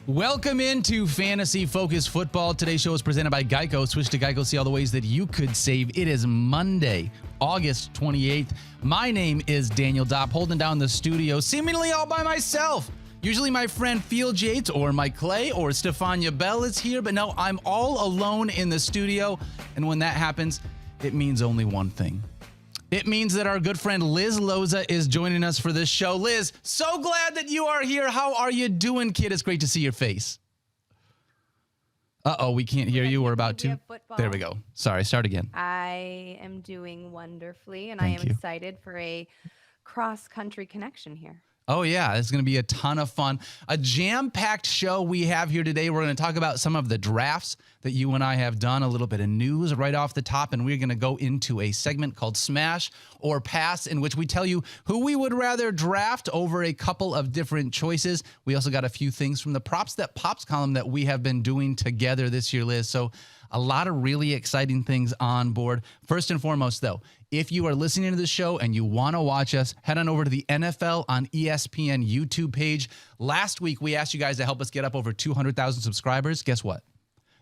Welcome into Fantasy Focus Football. Today's show is presented by Geico. Switch to Geico, see all the ways that you could save. It is Monday, August 28th. My name is Daniel Dopp, holding down the studio, seemingly all by myself. Usually my friend Field Yates or Mike Clay or Stefania Bell is here, but no, I'm all alone in the studio. And when that happens, it means only one thing. It means that our good friend Liz Loza is joining us for this show. Liz, so glad that you are here. How are you doing, kid? It's great to see your face. Uh-oh, we can't hear you. We're about to. There we go. Sorry, start again. I am doing wonderfully, and Thank I am you. excited for a cross-country connection here. Oh, yeah, it's going to be a ton of fun. A jam-packed show we have here today. We're going to talk about some of the drafts that you and I have done, a little bit of news right off the top, and we're going to go into a segment called Smash or Pass, in which we tell you who we would rather draft over a couple of different choices. We also got a few things from the Props That Pops column that we have been doing together this year, Liz. So a lot of really exciting things on board. First and foremost, though, if you are listening to the show and you want to watch us, head on over to the NFL on ESPN YouTube page. Last week, we asked you guys to help us get up over 200,000 subscribers. Guess what?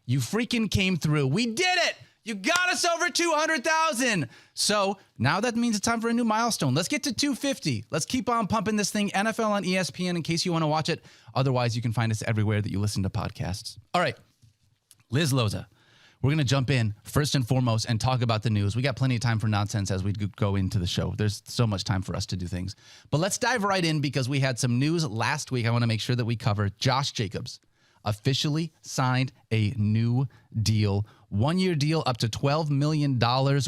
You freaking came through. We did it. You got us over 200,000. So now that means it's time for a new milestone. Let's get to 250. Let's keep on pumping this thing. NFL on ESPN in case you want to watch it. Otherwise, you can find us everywhere that you listen to podcasts. All right, Liz Loza. We're going to jump in first and foremost and talk about the news. We got plenty of time for nonsense as we go into the show. There's so much time for us to do things. But let's dive right in because we had some news last week. I want to make sure that we cover. Josh Jacobs officially signed a new deal, one-year deal up to $12 million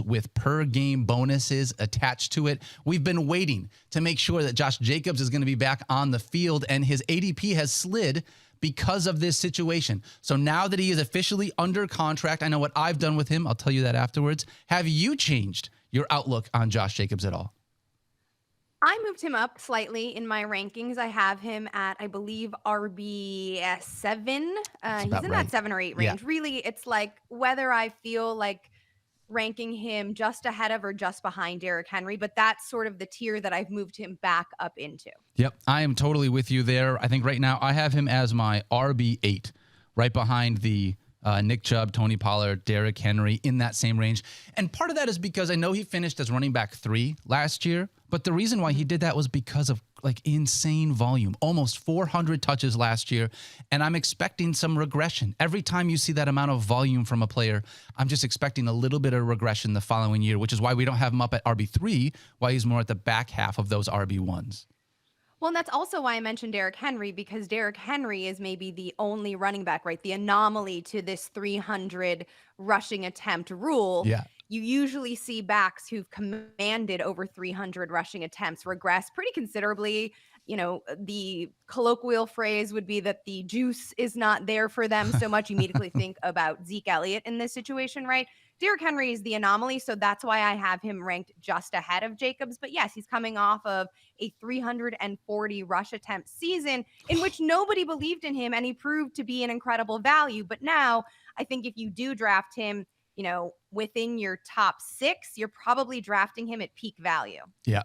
with per-game bonuses attached to it. We've been waiting to make sure that Josh Jacobs is going to be back on the field, and his ADP has slid because of this situation. So now that he is officially under contract, I know what I've done with him. I'll tell you that afterwards. Have you changed your outlook on Josh Jacobs at all? I moved him up slightly in my rankings. I have him at, I believe, RB7. He's in that 7 or 8 range. Yeah. Really, it's like whether I feel like ranking him just ahead of or just behind Derrick Henry, but that's sort of the tier that I've moved him back up into. Yep, I am totally with you there. I think right now I have him as my RB8, right behind the Nick Chubb, Tony Pollard, Derrick Henry, in that same range. And part of that is because I know he finished as running back 3 last year, but the reason why he did that was because of like insane volume, almost 400 touches last year. And I'm expecting some regression. Every time you see that amount of volume from a player, I'm just expecting a little bit of regression the following year, which is why we don't have him up at RB3, why he's more at the back half of those RB1s. Well, and that's also why I mentioned Derrick Henry, because Derrick Henry is maybe the only running back, right? The anomaly to this 300 rushing attempt rule. Yeah. You usually see backs who've commanded over 300 rushing attempts regress pretty considerably. You know, the colloquial phrase would be that the juice is not there for them so much. You immediately think about Zeke Elliott in this situation, right? Derrick Henry is the anomaly, so that's why I have him ranked just ahead of Jacobs. But yes, he's coming off of a 340 rush attempt season in which nobody believed in him, and he proved to be an incredible value. But now I think if you do draft him, you know, within your top 6, you're probably drafting him at peak value. Yeah.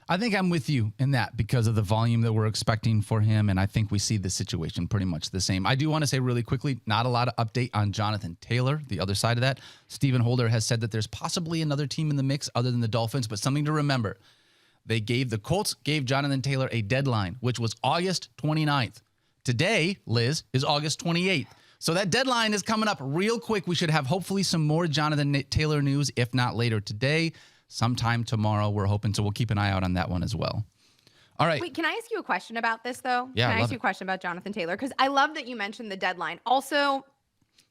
I think I'm with you in that because of the volume that we're expecting for him, and I think we see the situation pretty much the same. I do want to say really quickly, not a lot of update on Jonathan Taylor, the other side of that. Stephen Holder has said that there's possibly another team in the mix other than the Dolphins, but something to remember. The Colts gave Jonathan Taylor a deadline, which was August 29th. Today, Liz, is August 28th. So that deadline is coming up real quick. We should have hopefully some more Jonathan Taylor news, if not later today, sometime tomorrow. We're hoping, so we'll keep an eye out on that one as well. All right. Wait, can I ask you a question about this, though? Yeah, can I ask you a question about Jonathan Taylor? Because I love that you mentioned the deadline. Also,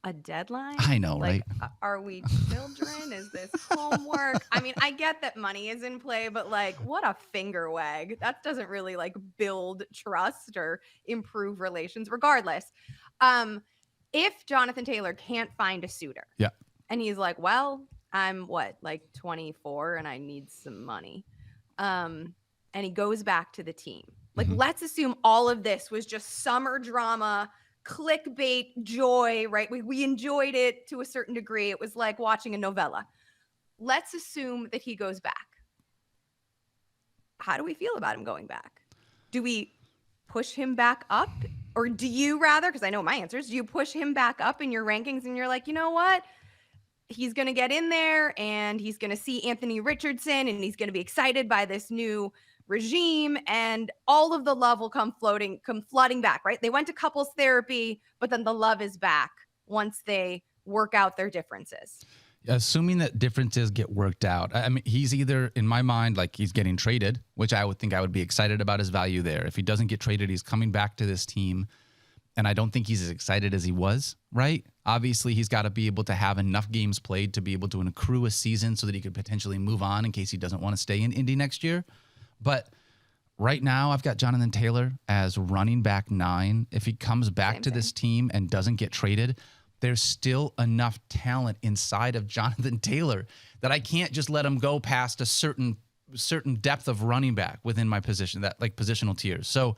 a deadline? I know, like, right? Are we children? Is this homework? I mean, I get that money is in play, but like, what a finger wag. That doesn't really like build trust or improve relations regardless. If Jonathan Taylor can't find a suitor, yeah, and he's like, well, I'm like 24 and I need some money. And he goes back to the team. Like, let's assume all of this was just summer drama clickbait joy, right? We enjoyed it to a certain degree. It was like watching a novella. Let's assume that he goes back. How do we feel about him going back? Do we push him back up? Or do you rather, because I know my answers, do you push him back up in your rankings and you're like, you know what? He's going to get in there and he's going to see Anthony Richardson and he's going to be excited by this new regime and all of the love will come flooding back, right? They went to couples therapy, but then the love is back once they work out their differences. Assuming that differences get worked out. I mean, he's either, in my mind, like he's getting traded, which I would think I would be excited about his value there. If he doesn't get traded, he's coming back to this team. And I don't think he's as excited as he was, right? Obviously, he's got to be able to have enough games played to be able to accrue a season so that he could potentially move on in case he doesn't want to stay in Indy next year. But right now, I've got Jonathan Taylor as running back 9. If he comes back to this team and doesn't get traded, there's still enough talent inside of Jonathan Taylor that I can't just let him go past a certain depth of running back within my position, that like positional tiers. So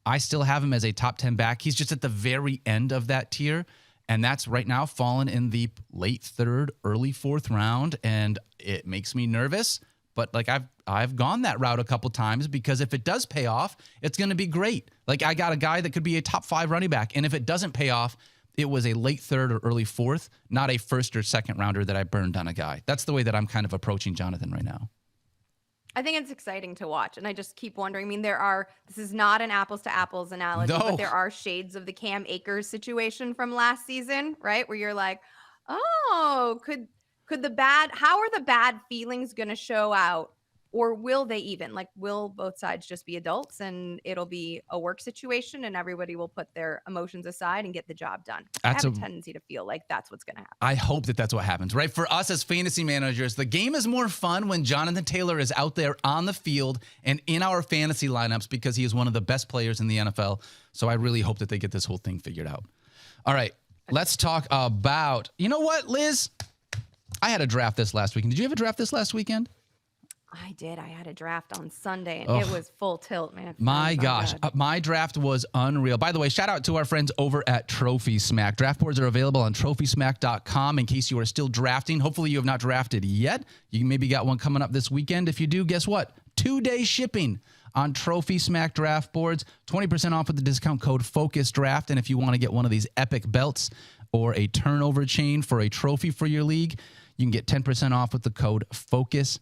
I still have him as a top 10 back. He's just at the very end of that tier. And that's right now fallen in the late 3rd, early 4th round. And it makes me nervous. But like I've gone that route a couple times because if it does pay off, it's going to be great. Like I got a guy that could be a top 5 running back. And if it doesn't pay off, it was a late 3rd or early 4th, not a 1st or 2nd rounder that I burned on a guy. That's the way that I'm kind of approaching Jonathan right now. I think it's exciting to watch. And I just keep wondering, I mean, this is not an apples to apples analogy, but there are shades of the Cam Akers situation from last season, right? Where you're like, oh, how are the bad feelings going to show out? Or will they even? Like, will both sides just be adults and it'll be a work situation and everybody will put their emotions aside and get the job done? I have a tendency to feel like that's what's going to happen. I hope that that's what happens, right? For us as fantasy managers, the game is more fun when Jonathan Taylor is out there on the field and in our fantasy lineups because he is one of the best players in the NFL. So I really hope that they get this whole thing figured out. All right, let's talk about, you know what, Liz? I had a draft this last weekend. Did you have a draft this last weekend? I did. I had a draft on Sunday, and it was full tilt, man. My gosh. My draft was unreal. By the way, shout out to our friends over at Trophy Smack. Draft boards are available on trophysmack.com in case you are still drafting. Hopefully you have not drafted yet. You maybe got one coming up this weekend. If you do, guess what? 2-day shipping on Trophy Smack draft boards. 20% off with the discount code FOCUSDRAFT. And if you want to get one of these epic belts or a turnover chain for a trophy for your league, you can get 10% off with the code FOCUSBELT.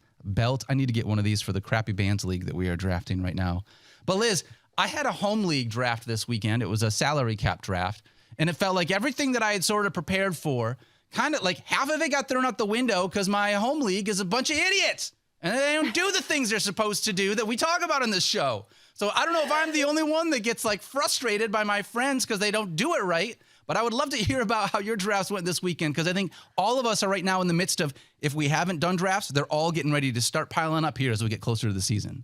I need to get one of these for the crappy bands league that we are drafting right now. But Liz, I had a home league draft this weekend. It was a salary cap draft. And it felt like everything that I had sort of prepared for, kind of like half of it got thrown out the window because my home league is a bunch of idiots. And they don't do the things they're supposed to do that we talk about on this show. So I don't know if I'm the only one that gets like frustrated by my friends because they don't do it right. But I would love to hear about how your drafts went this weekend because I think all of us are right now in the midst of, if we haven't done drafts, they're all getting ready to start piling up here as we get closer to the season.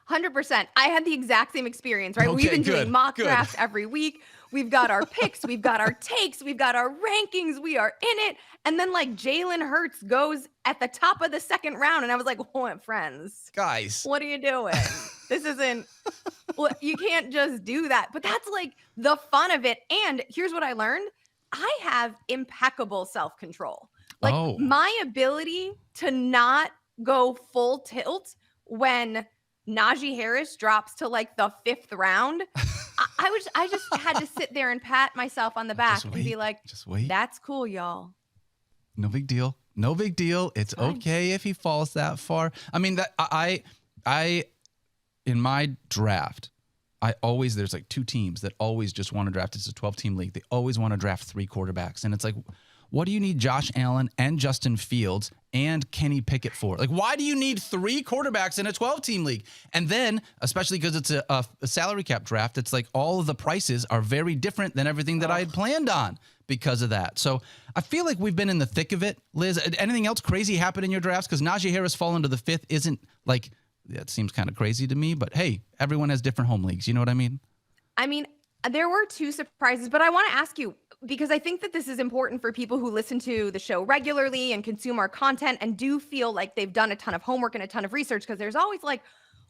100%. I had the exact same experience, right? We've been doing mock drafts every week. We've got our picks. We've got our takes. We've got our rankings. We are in it. And then like Jalen Hurts goes at the top of the 2nd round. And I was like, what, friends? Guys. What are you doing? This isn't, well, you can't just do that. But that's like the fun of it. And here's what I learned. I have impeccable self-control. Like my ability to not go full tilt when Najee Harris drops to like the 5th round. I just had to sit there and pat myself on the back and be like, just wait. That's cool, y'all. No big deal. No big deal. It's okay if he falls that far. I mean, that I in my draft, there's like 2 teams that always just want to draft. It's a 12-team league. They always want to draft 3 quarterbacks. And it's like, what do you need Josh Allen and Justin Fields and Kenny Pickett for? Like, why do you need 3 quarterbacks in a 12-team league? And then, especially because it's a salary cap draft, it's like all of the prices are very different than everything that I had planned on because of that. So I feel like we've been in the thick of it. Liz, anything else crazy happen in your drafts? Because Najee Harris falling to the 5th isn't like, that seems kind of crazy to me. But hey, everyone has different home leagues. You know what I mean? I mean, there were 2 surprises, but I want to ask you, because I think that this is important for people who listen to the show regularly and consume our content and do feel like they've done a ton of homework and a ton of research, because there's always like,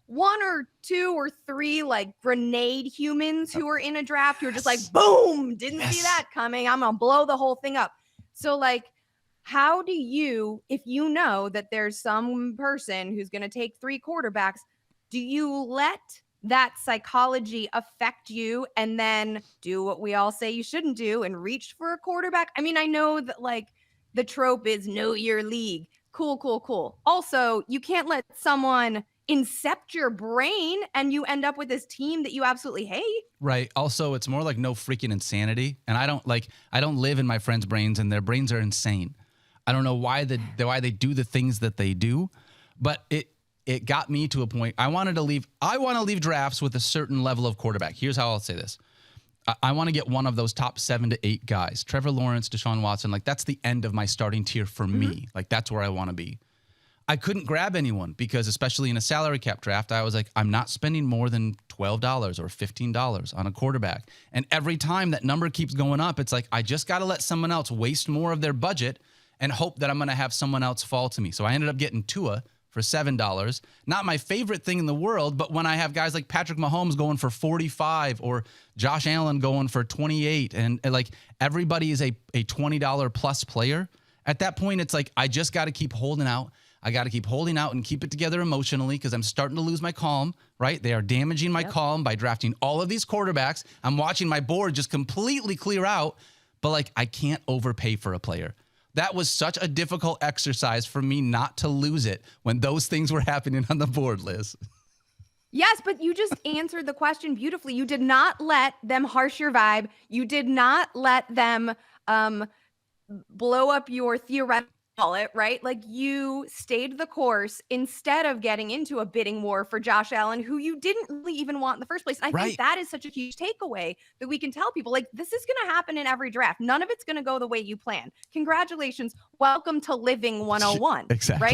one or two or three like grenade humans who are in a draft who are just like, boom, didn't see that coming. I'm going to blow the whole thing up. So like, how do you, if you know that there's some person who's going to take 3 quarterbacks, do you let that psychology affect you and then do what we all say you shouldn't do and reach for a quarterback? I mean, I know that like the trope is know your league. Cool. Also, you can't let someone incept your brain and you end up with this team that you absolutely hate. Right. Also, it's more like no freaking insanity. And I don't live in my friends' brains, and their brains are insane. I don't know why they do the things that they do, but it got me to a point. I want to leave drafts with a certain level of quarterback. Here's how I'll say this. I want to get one of those top 7 to 8 guys. Trevor Lawrence, Deshaun Watson, like that's the end of my starting tier for me. Like that's where I want to be. I couldn't grab anyone because especially in a salary cap draft, I was like, I'm not spending more than $12 or $15 on a quarterback. And every time that number keeps going up, it's like, I just got to let someone else waste more of their budget and hope that I'm going to have someone else fall to me. So I ended up getting Tua for $7. Not my favorite thing in the world, but when I have guys like Patrick Mahomes going for 45 or Josh Allen going for 28 and like everybody is a $20 plus player, at that point, it's like, I just got to keep holding out. I got to keep holding out and keep it together emotionally because I'm starting to lose my calm, right? They are damaging my calm by drafting all of these quarterbacks. I'm watching my board just completely clear out, but like I can't overpay for a player. That was such a difficult exercise for me not to lose it when those things were happening on the board, Liz. Yes, but you just answered the question beautifully. You did not let them harsh your vibe. You did not let them blow up your theoretical wallet, right? Like you stayed the course instead of getting into a bidding war for Josh Allen, who you didn't really even want in the first place. And I think that is such a huge takeaway that we can tell people, like, this is going to happen in every draft. None of it's going to go the way you plan. Congratulations. Welcome to living 101. Exactly.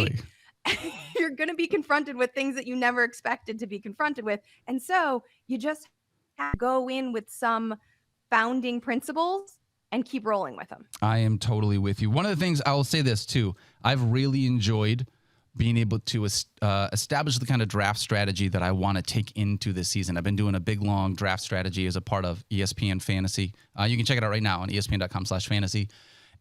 Right? You're going to be confronted with things that you never expected to be confronted with. And so you just have to go in with some founding principles and keep rolling with them. I am totally with you. One of the things I will say this too, I've really enjoyed being able to establish the kind of draft strategy that I want to take into this season. I've been doing a big, long draft strategy as a part of ESPN Fantasy. You can check it out right now on ESPN.com/fantasy.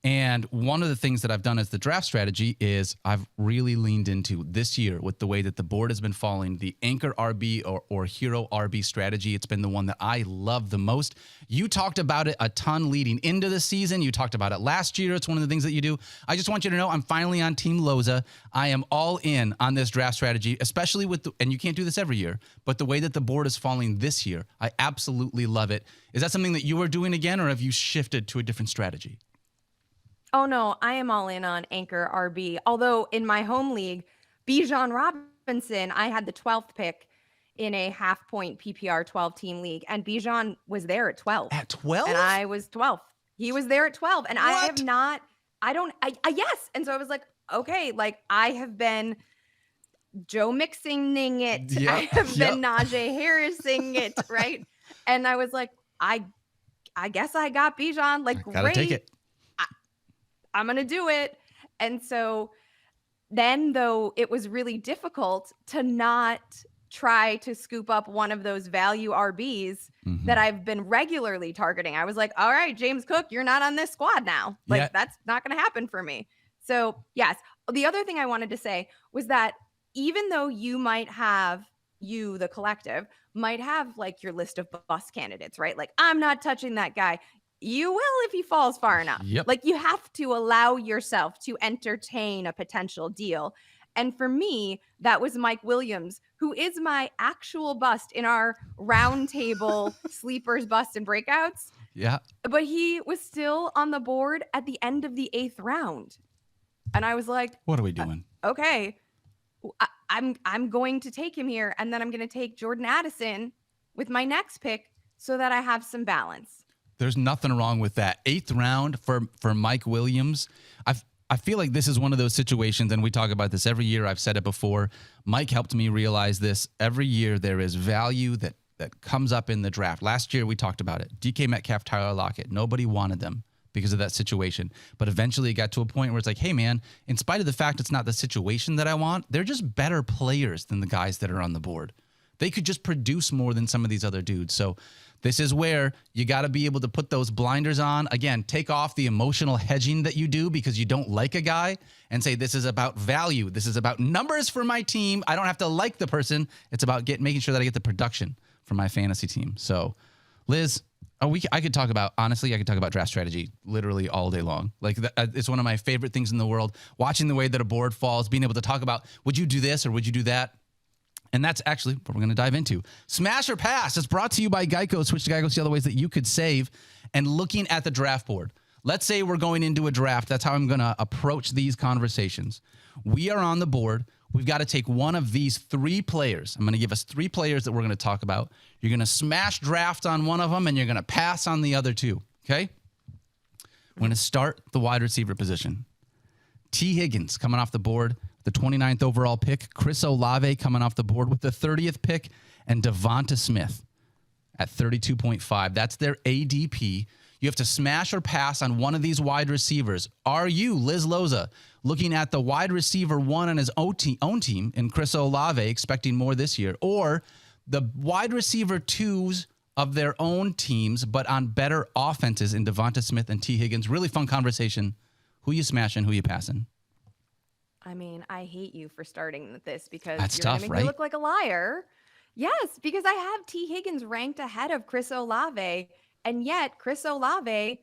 And one of the things that I've done as the draft strategy is I've really leaned into this year with the way that the board has been falling, the anchor RB or hero RB strategy. It's been the one that I love the most. You talked about it a ton leading into the season. You talked about it last year. It's one of the things that you do. I just want you to know I'm finally on Team Loza. I am all in on this draft strategy, especially with and you can't do this every year, but the way that the board is falling this year, I absolutely love it. Is that something that you are doing again, or have you shifted to a different strategy? Oh, no, I am all in on anchor RB. Although in my home league, Bijan Robinson, I had the 12th pick in a half-point PPR 12-team league, and Bijan was there at 12. At 12? And I was 12th. He was there at 12, and what? Yes. And so I was like, okay, like I have been Joe Mixoning it. Yep. I have been Najee Harrising it, right? And I was like, I guess I got Bijan. Like, gotta great. take it. I'm going to do it. And so then, though, it was really difficult to not try to scoop up one of those value RBs that I've been regularly targeting. I was like, all right, James Cook, you're not on this squad now. Like, that's not going to happen for me. So, yes. The other thing I wanted to say was that even though the collective, might have like your list of bust candidates, right? Like, I'm not touching that guy. You will if he falls far enough. Yep. Like you have to allow yourself to entertain a potential deal. And for me, that was Mike Williams, who is my actual bust in our roundtable sleepers, bust, and breakouts. Yeah. But he was still on the board at the end of the 8th round. And I was like, what are we doing? Okay, I'm going to take him here. And then I'm going to take Jordan Addison with my next pick so that I have some balance. There's nothing wrong with that. 8th round for Mike Williams. I feel like this is one of those situations, and we talk about this every year. I've said it before. Mike helped me realize this. Every year there is value that comes up in the draft. Last year we talked about it. DK Metcalf, Tyler Lockett. Nobody wanted them because of that situation. But eventually it got to a point where it's like, hey, man, in spite of the fact it's not the situation that I want, they're just better players than the guys that are on the board. They could just produce more than some of these other dudes. So this is where you got to be able to put those blinders on. Again, take off the emotional hedging that you do because you don't like a guy and say, this is about value. This is about numbers for my team. I don't have to like the person. It's about making sure that I get the production for my fantasy team. So, Liz, I could talk about draft strategy literally all day long. Like, it's one of my favorite things in the world, watching the way that a board falls, being able to talk about, would you do this or would you do that? And that's actually what we're going to dive into. Smash or Pass. It's brought to you by Geico. Switch to Geico, see all the ways that you could save. And looking at the draft board, let's say we're going into a draft. That's how I'm going to approach these conversations. We are on the board. We've got to take one of these 3 players. I'm going to give us 3 players that we're going to talk about. You're going to smash draft on one of them, and you're going to pass on the other 2. Okay? We're going to start the wide receiver position. T. Higgins coming off the board, the 29th overall pick. Chris Olave coming off the board with the 30th pick. And Devonta Smith at 32.5. That's their ADP. You have to smash or pass on one of these wide receivers. Are you, Liz Loza, looking at the wide receiver 1 on his own team in Chris Olave, expecting more this year, or the wide receiver 2s of their own teams, but on better offenses in Devonta Smith and T. Higgins? Really fun conversation. Who you smashing? Who you passing? I mean, I hate you for starting with this because That's you're going tough, to make right? me look like a liar. Yes, because I have T. Higgins ranked ahead of Chris Olave, and yet Chris Olave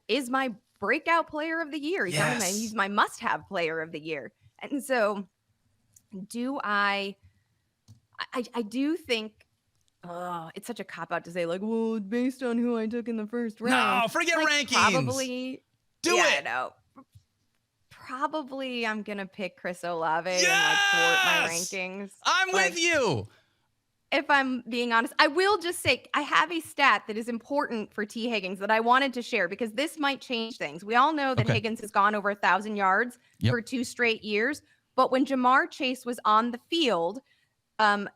is my breakout player of the year. He's my must-have player of the year. And so I do think it's such a cop-out to say, like, well, it's based on who I took in the first round. No, forget rankings. Probably. Do it. I know. Probably I'm going to pick Chris Olave and thwart my rankings. I'm with you. If I'm being honest, I will just say I have a stat that is important for T. Higgins that I wanted to share because this might change things. We all know that Higgins has gone over 1,000 yards for 2 straight years. But when Jamar Chase was on the field,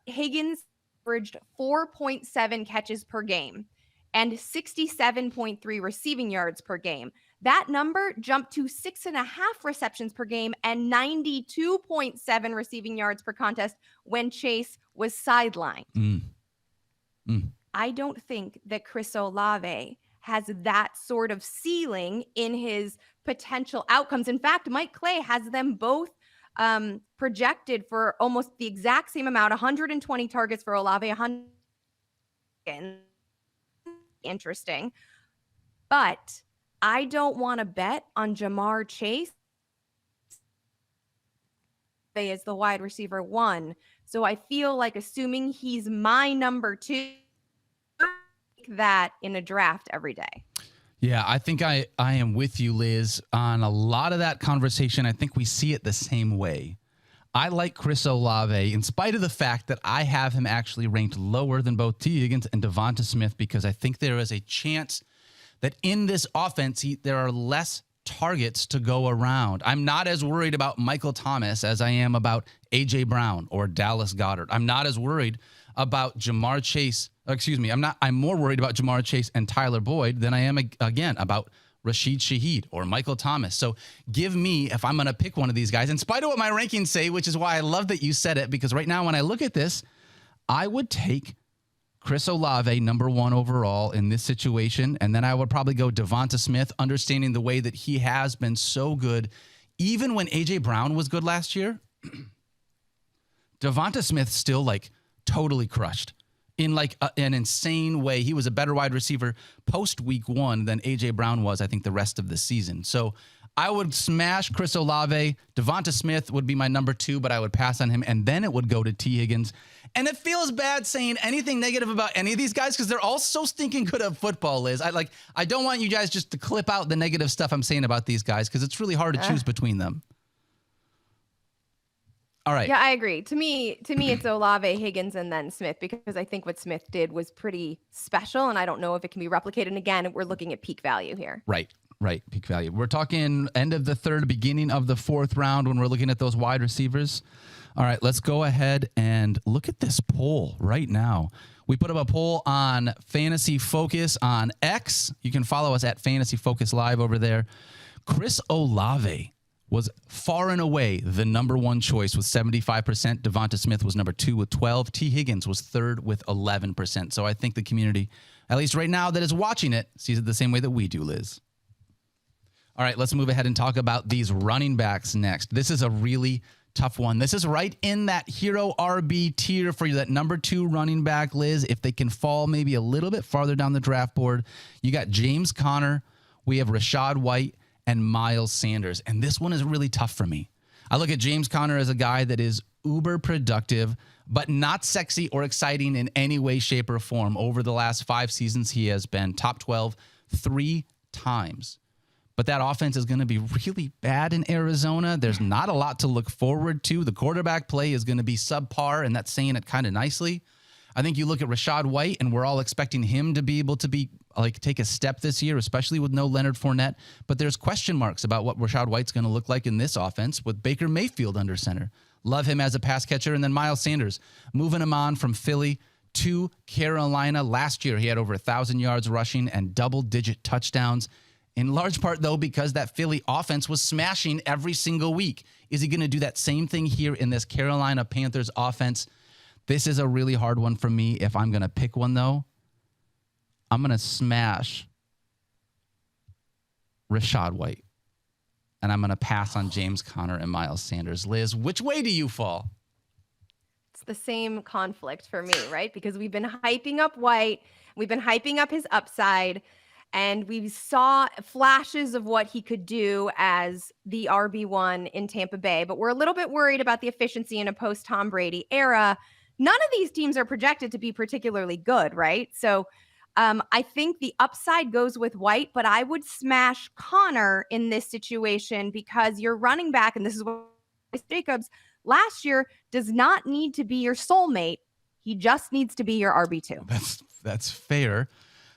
Higgins averaged 4.7 catches per game and 67.3 receiving yards per game. That number jumped to 6.5 receptions per game and 92.7 receiving yards per contest when Chase was sidelined. I don't think that Chris Olave has that sort of ceiling in his potential outcomes. In fact, Mike Clay has them both projected for almost the exact same amount, 120 targets for Olave, 100. Interesting. But I don't want to bet on Jamar Chase as the wide receiver 1. So I feel like assuming he's my number 2, that in a draft every day. Yeah, I think I am with you, Liz, on a lot of that conversation. I think we see it the same way. I like Chris Olave in spite of the fact that I have him actually ranked lower than both T. Higgins and Devonta Smith because I think there is a chance that in this offense, there are less targets to go around. I'm not as worried about Michael Thomas as I am about A.J. Brown or Dallas Goedert. I'm not as worried about Jamar Chase. I'm more worried about Jamar Chase and Tyler Boyd than I am, again, about Rashid Shaheed or Michael Thomas. So give me, if I'm going to pick one of these guys, in spite of what my rankings say, which is why I love that you said it, because right now when I look at this, I would take Chris Olave, number 1 overall in this situation. And then I would probably go Devonta Smith, understanding the way that he has been so good. Even when A.J. Brown was good last year, Devonta Smith still totally crushed in an insane way. He was a better wide receiver post week 1 than A.J. Brown was, I think, the rest of the season. So I would smash Chris Olave. Devonta Smith would be my number 2, but I would pass on him. And then it would go to T. Higgins. And it feels bad saying anything negative about any of these guys because they're all so stinking good at football, Liz. I don't want you guys just to clip out the negative stuff I'm saying about these guys because it's really hard to choose between them. All right. Yeah, I agree. To me, it's Olave, Higgins, and then Smith because I think what Smith did was pretty special, and I don't know if it can be replicated. And again, we're looking at peak value here. Right. Peak value. We're talking end of the 3rd, beginning of the 4th round when we're looking at those wide receivers. All right, let's go ahead and look at this poll right now. We put up a poll on Fantasy Focus on X. You can follow us at Fantasy Focus Live over there. Chris Olave was far and away the number one choice with 75%. Devonta Smith was number 2 with 12. T. Higgins was third with 11%. So I think the community, at least right now that is watching it, sees it the same way that we do, Liz. All right, let's move ahead and talk about these running backs next. This is a really tough one. This is right in that hero RB tier for that number 2 running back, Liz. If they can fall maybe a little bit farther down the draft board, you got James Conner, we have Rachaad White, and Miles Sanders. And this one is really tough for me. I look at James Conner as a guy that is uber productive, but not sexy or exciting in any way, shape, or form. Over the last 5 seasons, he has been top 12 3 times. But that offense is going to be really bad in Arizona. There's not a lot to look forward to. The quarterback play is going to be subpar, and that's saying it kind of nicely. I think you look at Rachaad White, and we're all expecting him to be able to take a step this year, especially with no Leonard Fournette. But there's question marks about what Rachaad White's going to look like in this offense with Baker Mayfield under center. Love him as a pass catcher. And then Miles Sanders, moving him on from Philly to Carolina. Last year, he had over 1,000 yards rushing and double-digit touchdowns. In large part, though, because that Philly offense was smashing every single week. Is he going to do that same thing here in this Carolina Panthers offense? This is a really hard one for me. If I'm going to pick one, though, I'm going to smash Rachaad White. And I'm going to pass on James Conner and Miles Sanders. Liz, which way do you fall? It's the same conflict for me, right? Because we've been hyping up White. We've been hyping up his upside. And we saw flashes of what he could do as the RB1 in Tampa Bay. But we're a little bit worried about the efficiency in a post-Tom Brady era. None of these teams are projected to be particularly good, right? So I think the upside goes with White, but I would smash Conner in this situation because your running back, and this is what Jacobs last year, does not need to be your soulmate. He just needs to be your RB2. That's fair.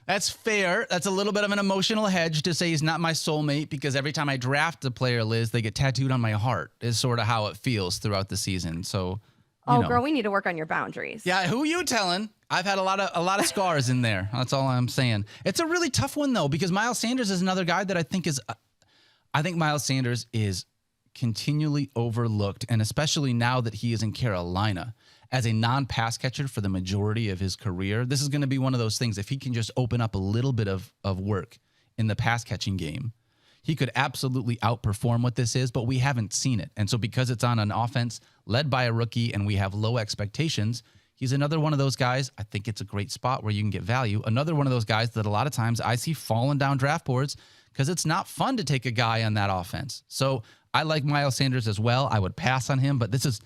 That's fair. That's a little bit of an emotional hedge to say he's not my soulmate because every time I draft a player, Liz, they get tattooed on my heart is sort of how it feels throughout the season. So, girl, we need to work on your boundaries. Yeah, who you telling? I've had a lot of scars in there. That's all I'm saying. It's a really tough one, though, because Miles Sanders is another guy that I think Miles Sanders is continually overlooked, and especially now that he is in Carolina. As a non-pass catcher for the majority of his career, this is going to be one of those things. If he can just open up a little bit of work in the pass catching game, he could absolutely outperform what this is, but we haven't seen it. And so because it's on an offense led by a rookie and we have low expectations, he's another one of those guys. I think it's a great spot where you can get value. Another one of those guys that a lot of times I see falling down draft boards because it's not fun to take a guy on that offense. So I like Miles Sanders as well. I would pass on him, but this is...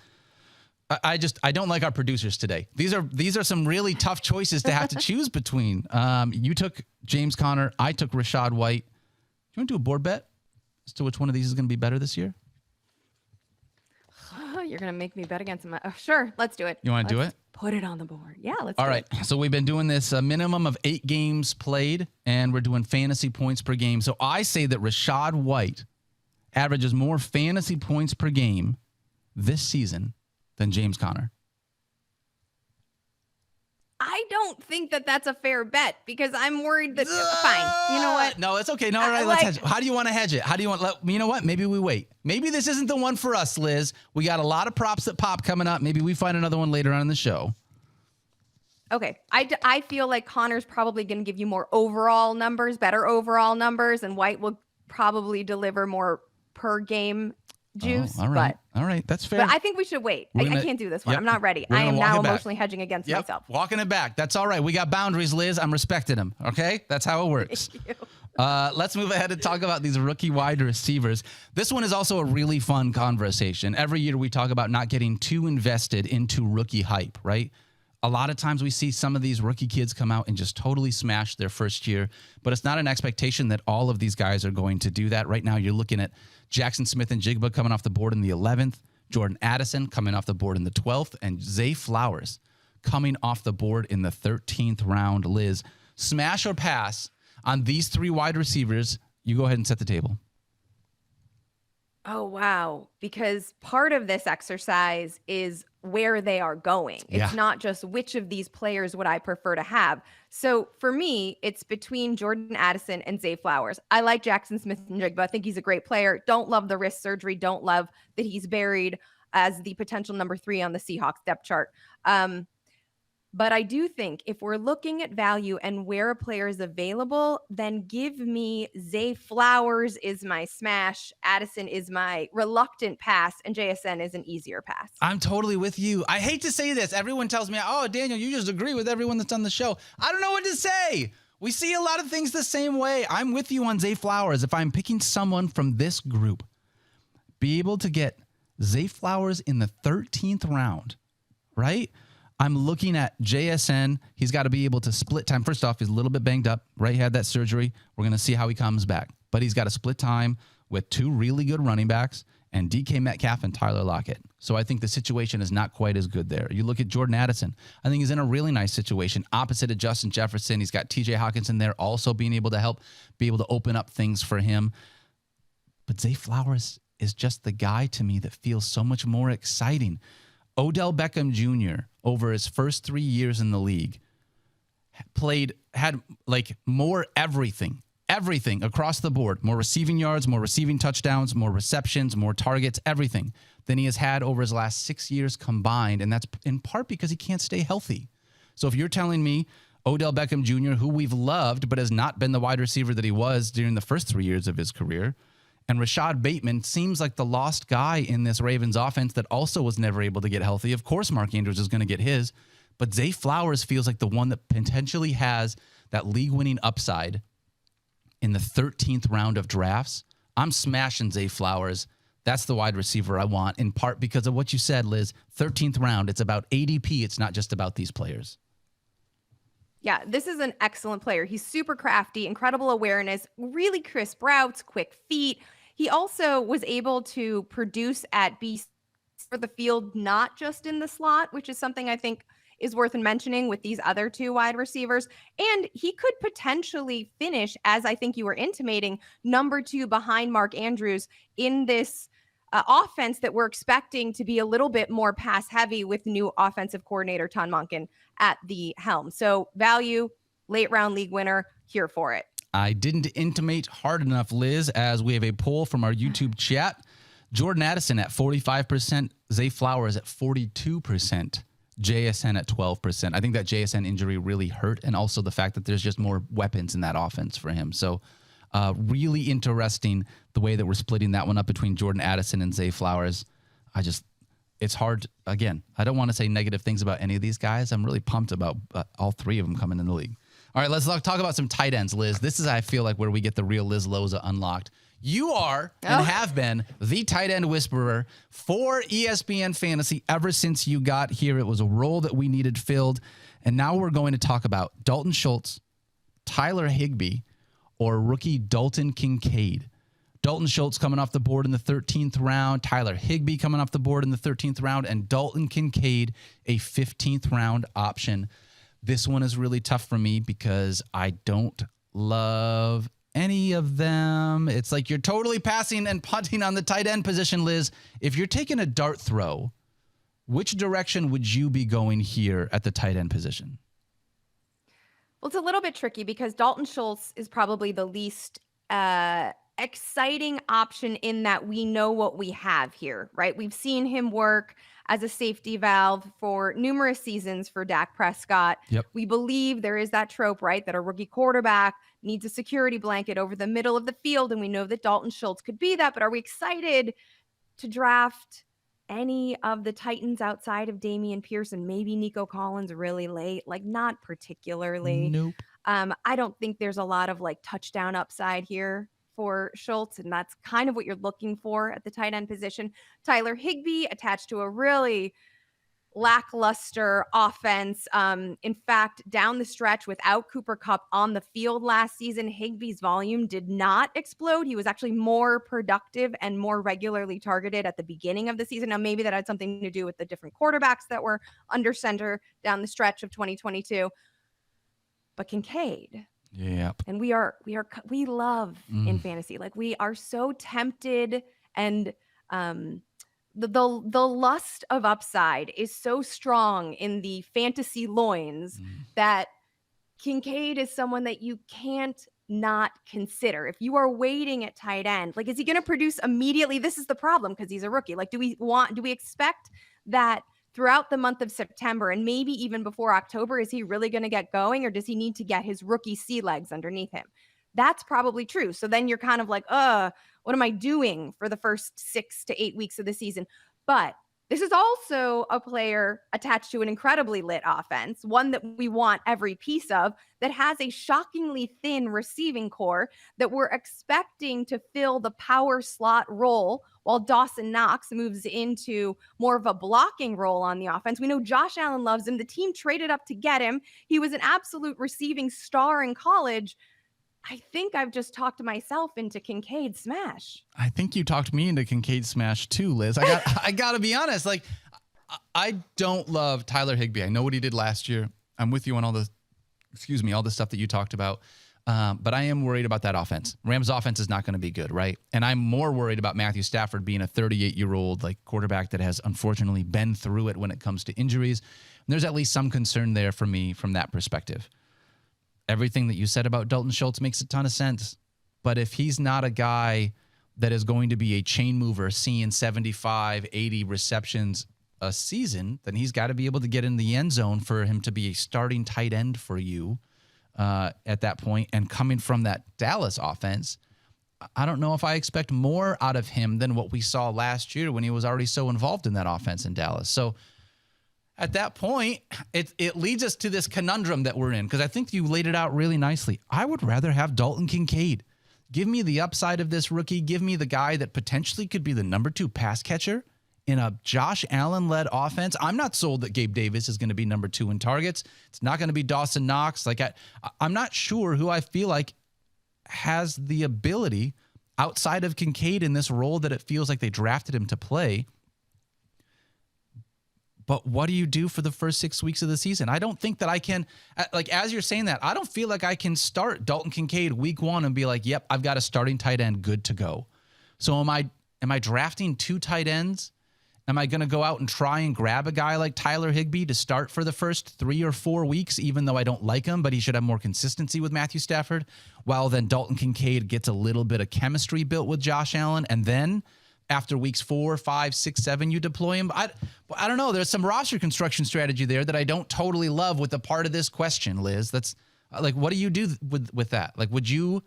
I don't like our producers today. These are some really tough choices to have to choose between. You took James Conner. I took Rachaad White. Do you want to do a board bet as to which one of these is going to be better this year? You're going to make me bet against him. Sure, let's do it. You want to do it? Put it on the board. Yeah, let's All do right. it. So we've been doing this a minimum of 8 games played, and we're doing fantasy points per game. So I say that Rachaad White averages more fantasy points per game this season than James Conner. I don't think that that's a fair bet because I'm worried that fine. You know what? No, it's okay. No, all right, let's hedge it. How do you want to hedge it? How do you want? You know what? Maybe we wait. Maybe this isn't the one for us, Liz. We got a lot of props that pop coming up. Maybe we find another one later on in the show. Okay. I feel like Connor's probably going to give you more overall numbers, better overall numbers, and White will probably deliver more per game juice. All right. All right. That's fair. But I think we should wait. I can't do this one. Yep. I'm not ready. I am now emotionally hedging against myself. Walking it back. That's all right. We got boundaries, Liz. I'm respecting them. Okay? That's how it works. Thank you. Let's move ahead and talk about these rookie wide receivers. This one is also a really fun conversation. Every year we talk about not getting too invested into rookie hype, right? A lot of times we see some of these rookie kids come out and just totally smash their first year, but it's not an expectation that all of these guys are going to do that. Right now you're looking at Jackson Smith and Jigba coming off the board in the 11th, Jordan Addison coming off the board in the 12th, and Zay Flowers coming off the board in the 13th round. Liz, smash or pass on these 3 wide receivers? You go ahead and set the table. Oh, wow. Because part of this exercise is where they are going. Yeah. It's not just which of these players would I prefer to have. So for me, it's between Jordan Addison and Zay Flowers. I like Jackson Smith-Njigba. I think he's a great player. Don't love the wrist surgery. Don't love that he's buried as the potential number 3 on the Seahawks depth chart. But I do think if we're looking at value and where a player is available, then give me Zay Flowers is my smash, Addison is my reluctant pass, and JSN is an easier pass. I'm totally with you. I hate to say this. Everyone tells me, oh, Daniel, you just agree with everyone that's on the show. I don't know what to say. We see a lot of things the same way. I'm with you on Zay Flowers. If I'm picking someone from this group, be able to get Zay Flowers in the 13th round, right? I'm looking at JSN. He's got to be able to split time. First off, he's a little bit banged up, right? He had that surgery. We're going to see how he comes back. But he's got to split time with 2 really good running backs and DK Metcalf and Tyler Lockett. So I think the situation is not quite as good there. You look at Jordan Addison. I think he's in a really nice situation. Opposite of Justin Jefferson, he's got TJ Hawkinson there also being able to help, be able to open up things for him. But Zay Flowers is just the guy to me that feels so much more exciting. Odell Beckham Jr., over his first 3 years in the league, had like more everything across the board, more receiving yards, more receiving touchdowns, more receptions, more targets, everything than he has had over his last 6 years combined. And that's in part because he can't stay healthy. So if you're telling me Odell Beckham Jr., who we've loved, but has not been the wide receiver that he was during the first 3 years of his career, and Rachaad Bateman seems like the lost guy in this Ravens offense that also was never able to get healthy. Of course, Mark Andrews is going to get his, but Zay Flowers feels like the one that potentially has that league-winning upside in the 13th round of drafts. I'm smashing Zay Flowers. That's the wide receiver I want, in part because of what you said, Liz. 13th round, it's about ADP. It's not just about these players. Yeah, this is an excellent player. He's super crafty, incredible awareness, really crisp routes, quick feet. He also was able to produce at B for the field, not just in the slot, which is something I think is worth mentioning with these other 2 wide receivers. And he could potentially finish, as I think you were intimating, number 2 behind Mark Andrews in this offense that we're expecting to be a little bit more pass heavy with new offensive coordinator Ton Monken at the helm. So value, late round league winner, here for it. I didn't intimate hard enough, Liz, as we have a poll from our YouTube chat. Jordan Addison at 45%, Zay Flowers at 42%, JSN at 12%. I think that JSN injury really hurt, and also the fact that there's just more weapons in that offense for him. So really interesting the way that we're splitting that one up between Jordan Addison and Zay Flowers. It's hard. Again, I don't want to say negative things about any of these guys. I'm really pumped about all 3 of them coming in the league. All right, let's talk about some tight ends, Liz. This is, I feel like, where we get the real Liz Loza unlocked. You are and have been the tight end whisperer for ESPN Fantasy ever since you got here. It was a role that we needed filled. And now we're going to talk about Dalton Schultz, Tyler Higbee, or rookie Dalton Kincaid. Dalton Schultz coming off the board in the 13th round, Tyler Higbee coming off the board in the 13th round, and Dalton Kincaid, a 15th round option. This one is really tough for me because I don't love any of them. It's like you're totally passing and punting on the tight end position, Liz. If you're taking a dart throw, which direction would you be going here at the tight end position? Well, it's a little bit tricky because Dalton Schultz is probably the least exciting option in that we know what we have here, right? We've seen him work as a safety valve for numerous seasons for Dak Prescott. Yep. We believe there is that trope, right, that a rookie quarterback needs a security blanket over the middle of the field, and we know that Dalton Schultz could be that, but are we excited to draft any of the Titans outside of Damian Pierce and maybe Nico Collins really late? Like, not particularly. Nope. I don't think there's a lot of like touchdown upside here for Schultz, and that's kind of what you're looking for at the tight end position. Tyler Higbee attached to a really lackluster offense. In fact, down the stretch without Cooper Kupp on the field last season, Higbee's volume did not explode. He was actually more productive and more regularly targeted at the beginning of the season. Now, maybe that had something to do with the different quarterbacks that were under center down the stretch of 2022. But Kincaid, Yep. and we love in fantasy. Like, we are so tempted And the lust of upside is so strong in the fantasy loins that Kincaid is someone that you can't not consider. If you are waiting at tight end, like, is he going to produce immediately? This is the problem because he's a rookie. Like, do we expect that throughout the month of September and maybe even before October, is he really going to get going, or does he need to get his rookie sea legs underneath him? That's probably true. So then you're kind of like, what am I doing for the first 6 to 8 weeks of the season? But this is also a player attached to an incredibly lit offense, one that we want every piece of, that has a shockingly thin receiving core that we're expecting to fill the power slot role while Dawson Knox moves into more of a blocking role on the offense. We know Josh Allen loves him. The team traded up to get him. He was an absolute receiving star in college. I think I've just talked myself into Kincaid smash. I think you talked me into Kincaid smash too, Liz. I got to be honest. Like, I don't love Tyler Higbee. I know what he did last year. I'm with you on all the stuff that you talked about. But I am worried about that offense. Rams offense is not going to be good, right? And I'm more worried about Matthew Stafford being a 38-year-old like quarterback that has unfortunately been through it when it comes to injuries. And there's at least some concern there for me from that perspective. Everything that you said about Dalton Schultz makes a ton of sense. But if he's not a guy that is going to be a chain mover, seeing 75, 80 receptions a season, then he's got to be able to get in the end zone for him to be a starting tight end for you at that point. And coming from that Dallas offense, I don't know if I expect more out of him than what we saw last year when he was already so involved in that offense in Dallas. So at that point, it leads us to this conundrum that we're in, because I think you laid it out really nicely. I would rather have Dalton Kincaid. Give me the upside of this rookie. Give me the guy that potentially could be the number 2 pass catcher in a Josh Allen-led offense. I'm not sold that Gabe Davis is going to be number 2 in targets. It's not going to be Dawson Knox. Like, I'm not sure who I feel like has the ability outside of Kincaid in this role that it feels like they drafted him to play. But what do you do for the first 6 weeks of the season? I don't think that I can, like, as you're saying that, I don't feel like I can start Dalton Kincaid week 1 and be like, yep, I've got a starting tight end good to go. So am I drafting 2 tight ends? Am I going to go out and try and grab a guy like Tyler Higbee to start for the first 3 or 4 weeks, even though I don't like him, but he should have more consistency with Matthew Stafford, while then Dalton Kincaid gets a little bit of chemistry built with Josh Allen, and then after weeks 4, 5, 6, 7, you deploy him? I don't know. There's some roster construction strategy there that I don't totally love with the part of this question, Liz. That's like, what do you do with that? Like, would you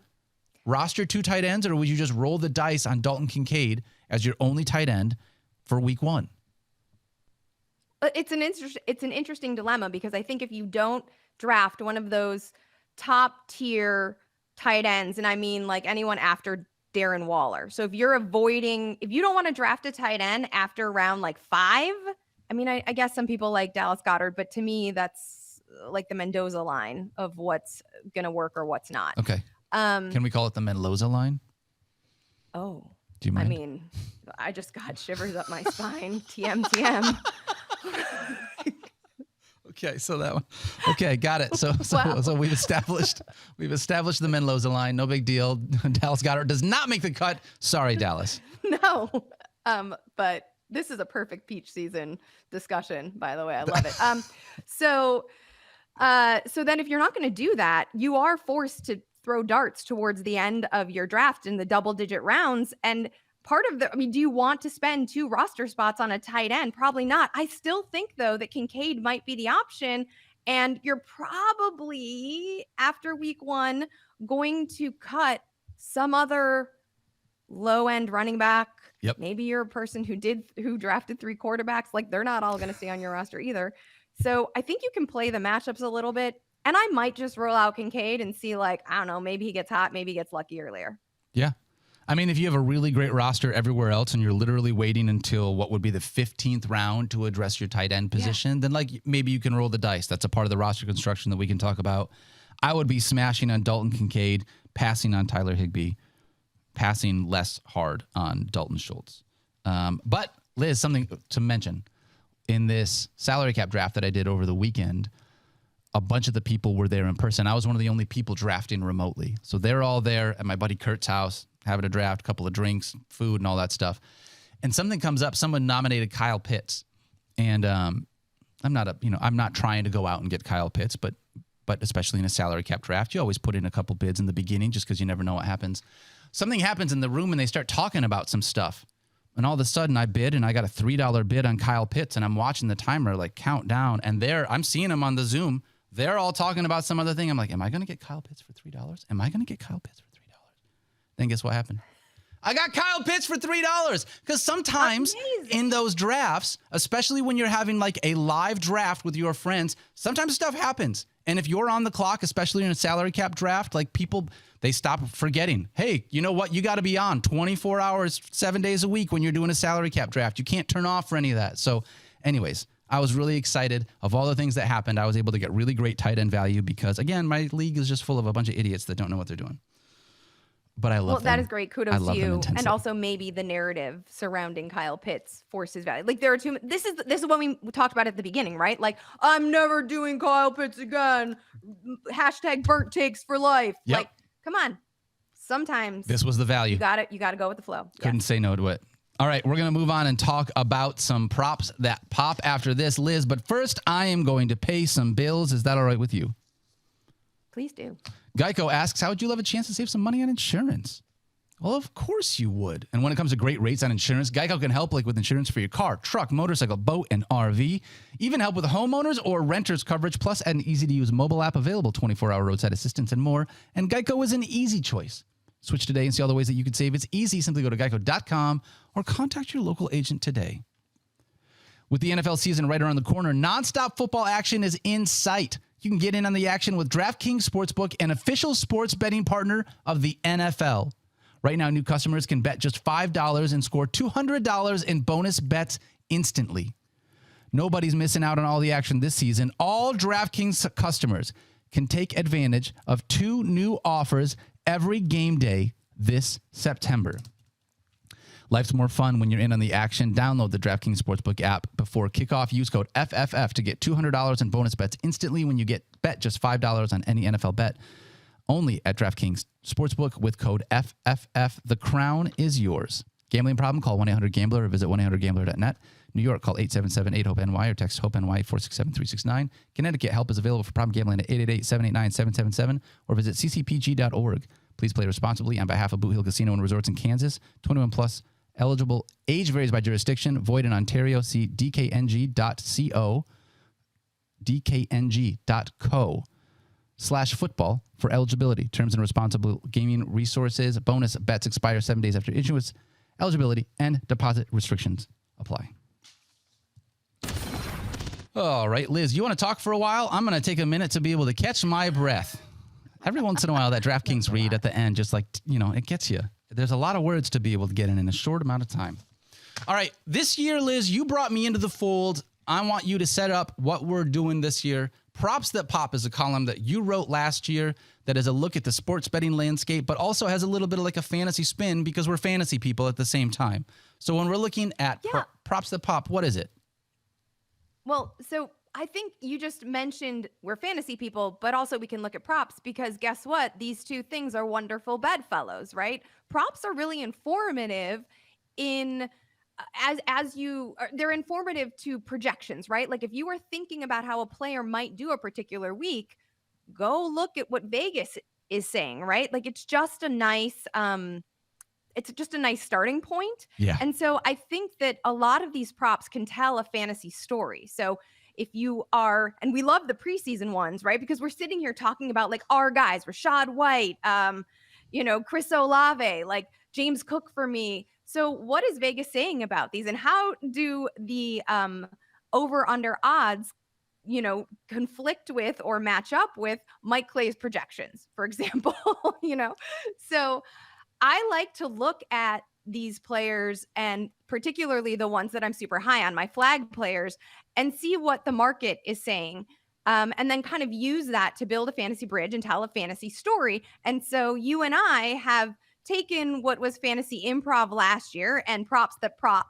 roster 2 tight ends, or would you just roll the dice on Dalton Kincaid as your only tight end for week 1? It's an interesting dilemma, because I think if you don't draft one of those top tier tight ends, and I mean like anyone after Darren Waller. So if you don't want to draft a tight end after round like 5, I mean, I guess some people like Dallas Goedert, but to me, that's like the Mendoza line of what's going to work or what's not. Okay. Can we call it the Mendoza line? Oh, do you mind? I mean, I just got shivers up my spine. TM. Okay, so that one. Okay, got it. So we've established the Mendoza line. No big deal. Dallas Goedert does not make the cut. Sorry, Dallas. No. But this is a perfect peach season discussion, by the way. I love it. So then if you're not going to do that, you are forced to throw darts towards the end of your draft in the double-digit rounds. And do you want to spend 2 roster spots on a tight end? Probably not. I still think, though, that Kincaid might be the option. And you're probably, after week 1, going to cut some other low-end running back. Yep. Maybe you're a person who drafted 3 quarterbacks. Like, they're not all going to stay on your roster either. So I think you can play the matchups a little bit. And I might just roll out Kincaid and see, like, I don't know, maybe he gets hot, maybe he gets lucky earlier. Yeah. I mean, if you have a really great roster everywhere else and you're literally waiting until what would be the 15th round to address your tight end position, then like maybe you can roll the dice. That's a part of the roster construction that we can talk about. I would be smashing on Dalton Kincaid, passing on Tyler Higbee, passing less hard on Dalton Schultz. But Liz, something to mention. In this salary cap draft that I did over the weekend, a bunch of the people were there in person. I was one of the only people drafting remotely. So they're all there at my buddy Kurt's house, having a draft, a couple of drinks, food, and all that stuff. And something comes up. Someone nominated Kyle Pitts. And I'm not trying to go out and get Kyle Pitts, but especially in a salary cap draft, you always put in a couple bids in the beginning just because you never know what happens. Something happens in the room and they start talking about some stuff. And all of a sudden I bid and I got a $3 bid on Kyle Pitts and I'm watching the timer like count down. And I'm seeing them on the Zoom. They're all talking about some other thing. I'm like, am I going to get Kyle Pitts for $3? Am I going to get Kyle Pitts for $3? Then guess what happened? I got Kyle Pitts for $3 because sometimes in those drafts, especially when you're having like a live draft with your friends, sometimes stuff happens. And if you're on the clock, especially in a salary cap draft, like people, they stop forgetting. Hey, you know what? You got to be on 24 hours, 7 days a week when you're doing a salary cap draft. You can't turn off for any of that. So anyways, I was really excited of all the things that happened. I was able to get really great tight end value because, again, my league is just full of a bunch of idiots that don't know what they're doing. But I love them. That is great. Kudos to you. And also maybe the narrative surrounding Kyle Pitts forces value. Like there are this is what we talked about at the beginning, right? Like, I'm never doing Kyle Pitts again. # burnt takes for life. Yep. Like, come on. Sometimes this was the value. You got to go with the flow. Couldn't say no to it. All right, we're going to move on and talk about some props that pop after this, Liz. But first, I am going to pay some bills. Is that all right with you? Please do. Geico asks, how would you love a chance to save some money on insurance? Well, of course you would. And when it comes to great rates on insurance, Geico can help like with insurance for your car, truck, motorcycle, boat, and RV. Even help with homeowners or renters coverage, plus an easy-to-use mobile app available, 24-hour roadside assistance, and more. And Geico is an easy choice. Switch today and see all the ways that you can save. It's easy. Simply go to geico.com or contact your local agent today. With the NFL season right around the corner, nonstop football action is in sight. You can get in on the action with DraftKings Sportsbook, an official sports betting partner of the NFL. Right now, new customers can bet just $5 and score $200 in bonus bets instantly. Nobody's missing out on all the action this season. All DraftKings customers can take advantage of 2 new offers every game day this September. Life's more fun when you're in on the action. Download the DraftKings Sportsbook app before kickoff. Use code FFF to get $200 in bonus bets instantly when you bet just $5 on any NFL bet. Only at DraftKings Sportsbook with code FFF. The crown is yours. Gambling problem? Call 1-800-GAMBLER or visit 1-800-GAMBLER.net. New York, call 877-8-HOPE-NY or text HOPE-NY 467-369. Connecticut, help is available for problem gambling at 888-789-777 or visit ccpg.org. Please play responsibly on behalf of Boot Hill Casino and Resorts in Kansas. 21 plus. Eligible. Age varies by jurisdiction. Void in Ontario. See dkng.co. dkng.co/football for eligibility. Terms and responsible gaming resources. Bonus bets expire 7 days after issuance. Eligibility and deposit restrictions apply. All right, Liz, you want to talk for a while? I'm going to take a minute to be able to catch my breath. Every once in a while, that DraftKings read at the end, just like, it gets you. There's a lot of words to be able to get in a short amount of time. All right, this year, Liz, you brought me into the fold. I want you to set up what we're doing this year. Props That Pop is a column that you wrote last year that is a look at the sports betting landscape, but also has a little bit of like a fantasy spin because we're fantasy people at the same time. So when we're looking at Props That Pop, what is it? Well, so I think you just mentioned we're fantasy people, but also we can look at props because guess what? These two things are wonderful bedfellows, right? Props are really informative they're informative to projections, right? Like if you were thinking about how a player might do a particular week, go look at what Vegas is saying, right? Like it's just a nice starting point. Yeah. And so I think that a lot of these props can tell a fantasy story. So if you are, and we love the preseason ones, right? Because we're sitting here talking about like our guys, Rachaad White, Chris Olave, like James Cook for me. So what is Vegas saying about these and how do the over-under odds, conflict with or match up with Mike Clay's projections, for example, So I like to look at these players and particularly the ones that I'm super high on, my flag players, and see what the market is saying. And then kind of use that to build a fantasy bridge and tell a fantasy story. And so you and I have taken what was fantasy improv last year and props that pop,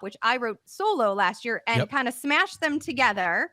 which I wrote solo last year, and kind of smashed them together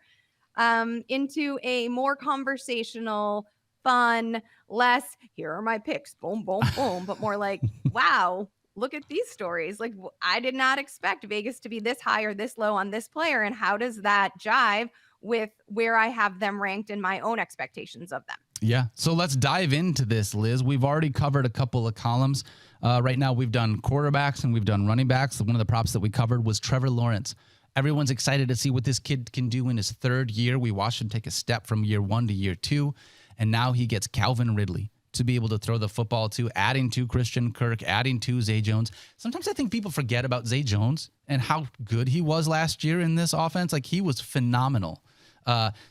into a more conversational fun, less, here are my picks, boom, boom, boom, but more like, wow, look at these stories. Like, I did not expect Vegas to be this high or this low on this player. And how does that jive with where I have them ranked in my own expectations of them? Yeah. So let's dive into this, Liz. We've already covered a couple of columns. Right now, we've done quarterbacks and we've done running backs. One of the props that we covered was Trevor Lawrence. Everyone's excited to see what this kid can do in his third year. We watched him take a step from year 1 to year 2, and now he gets Calvin Ridley to be able to throw the football to, adding to Christian Kirk, adding to Zay Jones. Sometimes I think people forget about Zay Jones and how good he was last year in this offense. Like, he was phenomenal.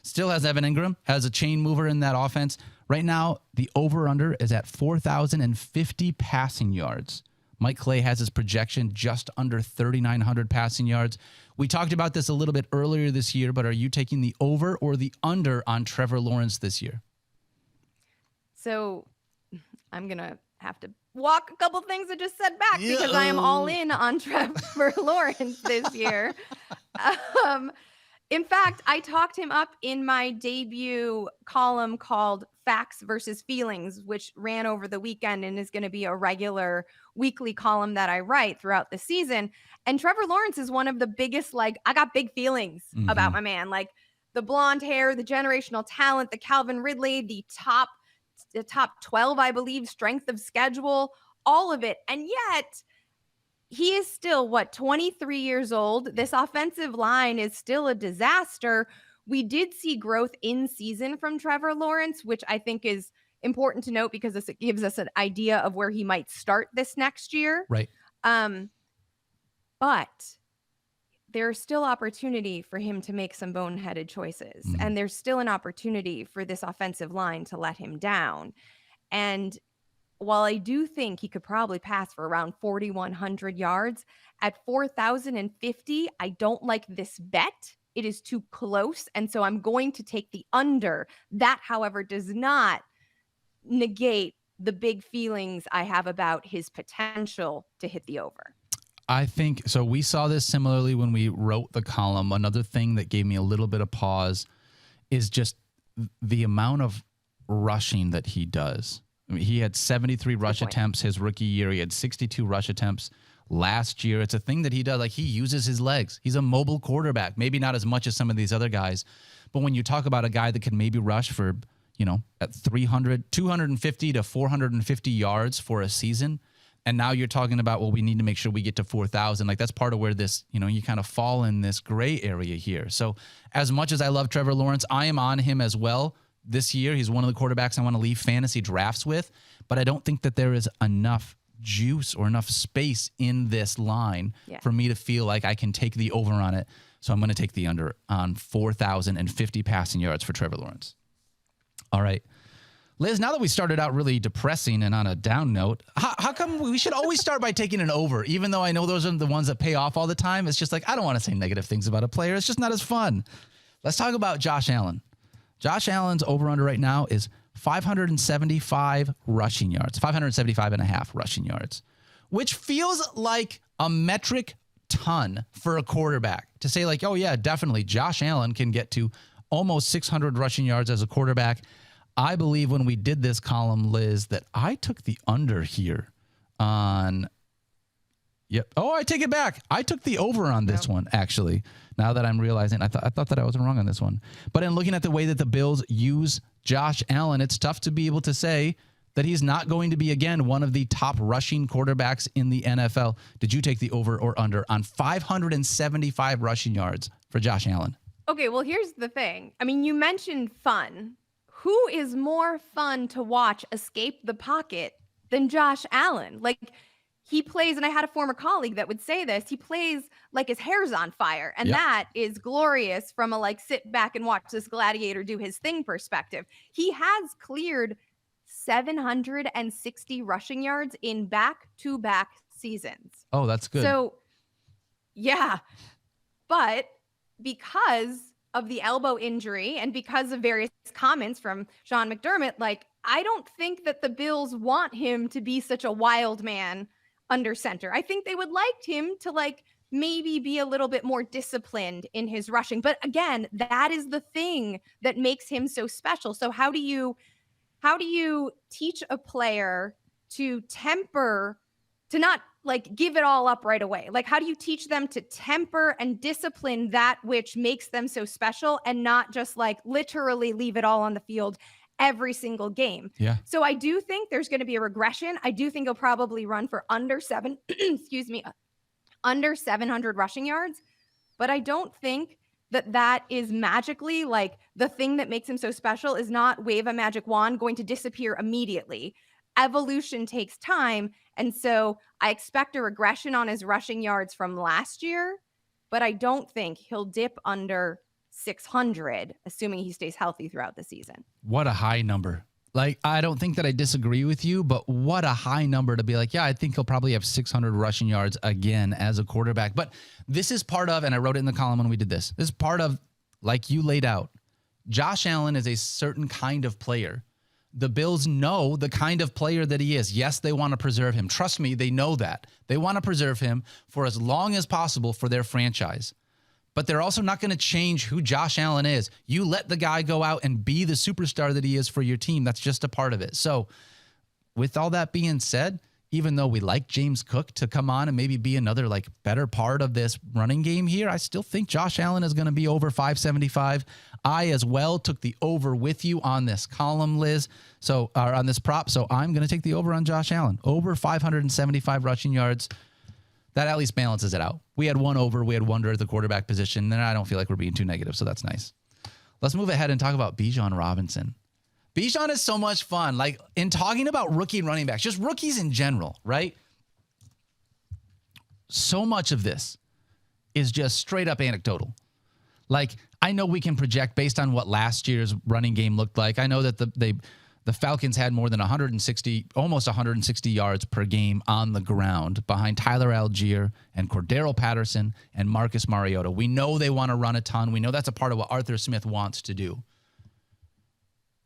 Still has Evan Ingram, has a chain mover in that offense. Right now, the over-under is at 4,050 passing yards. Mike Clay has his projection just under 3,900 passing yards. We talked about this a little bit earlier this year, but are you taking the over or the under on Trevor Lawrence this year? So I'm going to have to walk a couple things I just said back because I am all in on Trevor Lawrence this year. In fact, I talked him up in my debut column called Facts versus Feelings, which ran over the weekend and is going to be a regular weekly column that I write throughout the season. And Trevor Lawrence is one of the biggest, like, I got big feelings about my man. Like, the blonde hair, the generational talent, the Calvin Ridley, the top 12, I believe, strength of schedule, all of it. And yet he is still, 23 years old. This offensive line is still a disaster. We did see growth in season from Trevor Lawrence, which I think is important to note because it gives us an idea of where he might start this next year. Right. But there's still opportunity for him to make some boneheaded choices. And there's still an opportunity for this offensive line to let him down. And while I do think he could probably pass for around 4,100 yards, at 4,050, I don't like this bet. It is too close. And so I'm going to take the under. That, however, does not negate the big feelings I have about his potential to hit the over. I think so. We saw this similarly when we wrote the column. Another thing that gave me a little bit of pause is just the amount of rushing that he does. I mean, he had 73 rush attempts his rookie year. He had 62 rush attempts last year. It's a thing that he does. Like, he uses his legs. He's a mobile quarterback. Maybe not as much as some of these other guys. But when you talk about a guy that can maybe rush for, at 250 to 450 yards for a season, and now you're talking about, well, we need to make sure we get to 4,000. Like, that's part of where this, you kind of fall in this gray area here. So as much as I love Trevor Lawrence, I am on him as well. This year, he's one of the quarterbacks I want to leave fantasy drafts with, but I don't think that there is enough juice or enough space in this line for me to feel like I can take the over on it. So I'm going to take the under on 4,050 passing yards for Trevor Lawrence. All right. Liz, now that we started out really depressing and on a down note, how come we should always start by taking an over, even though I know those are the ones that pay off all the time? It's just like, I don't want to say negative things about a player. It's just not as fun. Let's talk about Josh Allen. Josh Allen's over-under right now is 575 rushing yards, 575 and a half rushing yards, which feels like a metric ton for a quarterback to say, like, oh, yeah, definitely Josh Allen can get to almost 600 rushing yards as a quarterback. I believe when we did this column, Liz, that I took the under here on Oh, I take it back. I took the over on this one, actually. Now that I'm realizing, I thought that I was wrong on this one. But in looking at the way that the Bills use Josh Allen, it's tough to be able to say that he's not going to be, again, one of the top rushing quarterbacks in the NFL. Did you take the over or under on 575 rushing yards for Josh Allen? Okay, well, here's the thing. I mean, you mentioned fun. Who is more fun to watch escape the pocket than Josh Allen? Like, he plays, and I had a former colleague that would say this, he plays like his hair's on fire. And that is glorious from a, like, sit back and watch this gladiator do his thing perspective. He has cleared 760 rushing yards in back-to-back seasons. Oh, that's good. So, yeah. But because of the elbow injury and because of various comments from Sean McDermott, like, I don't think that the Bills want him to be such a wild man under center. I think they would like him to, like, maybe be a little bit more disciplined in his rushing. But again, that is the thing that makes him so special. So how do you how do you teach a player to not like give it all up right away? Like, how do you teach them to temper and discipline that which makes them so special and not just like literally leave it all on the field every single game? Yeah. So I do think there's going to be a regression. I do think he'll probably run for under 700 rushing yards, but I don't think that is magically like the thing that makes him so special is not wave a magic wand going to disappear immediately. Evolution takes time. And so I expect a regression on his rushing yards from last year, but I don't think he'll dip under 600, assuming he stays healthy throughout the season. What a high number. Like, I don't think that I disagree with you, but what a high number to be like, yeah, I think he'll probably have 600 rushing yards again as a quarterback. But this is part of, and I wrote it in the column when we did this is part of, like you laid out, Josh Allen is a certain kind of player. The Bills know the kind of player that he is. Yes, they want to preserve him. Trust me, they know that. They want to preserve him for as long as possible for their franchise. But they're also not going to change who Josh Allen is. You let the guy go out and be the superstar that he is for your team. That's just a part of it. So with all that being said, even though we like James Cook to come on and maybe be another like better part of this running game here, I still think Josh Allen is going to be over 575. I as well took the over with you on this column, Liz. So on this prop. So I'm going to take the over on Josh Allen. Over 575 rushing yards. That at least balances it out. We had one over. We had one at the quarterback position. Then I don't feel like we're being too negative, so that's nice. Let's move ahead and talk about Bijan Robinson. Bijan is so much fun. Like, in talking about rookie running backs, just rookies in general, right? So much of this is just straight up anecdotal. Like, I know we can project based on what last year's running game looked like. I know that the Falcons had more than almost 160 yards per game on the ground behind Tyler Algier and Cordero Patterson and Marcus Mariota. We know they want to run a ton. We know that's a part of what Arthur Smith wants to do.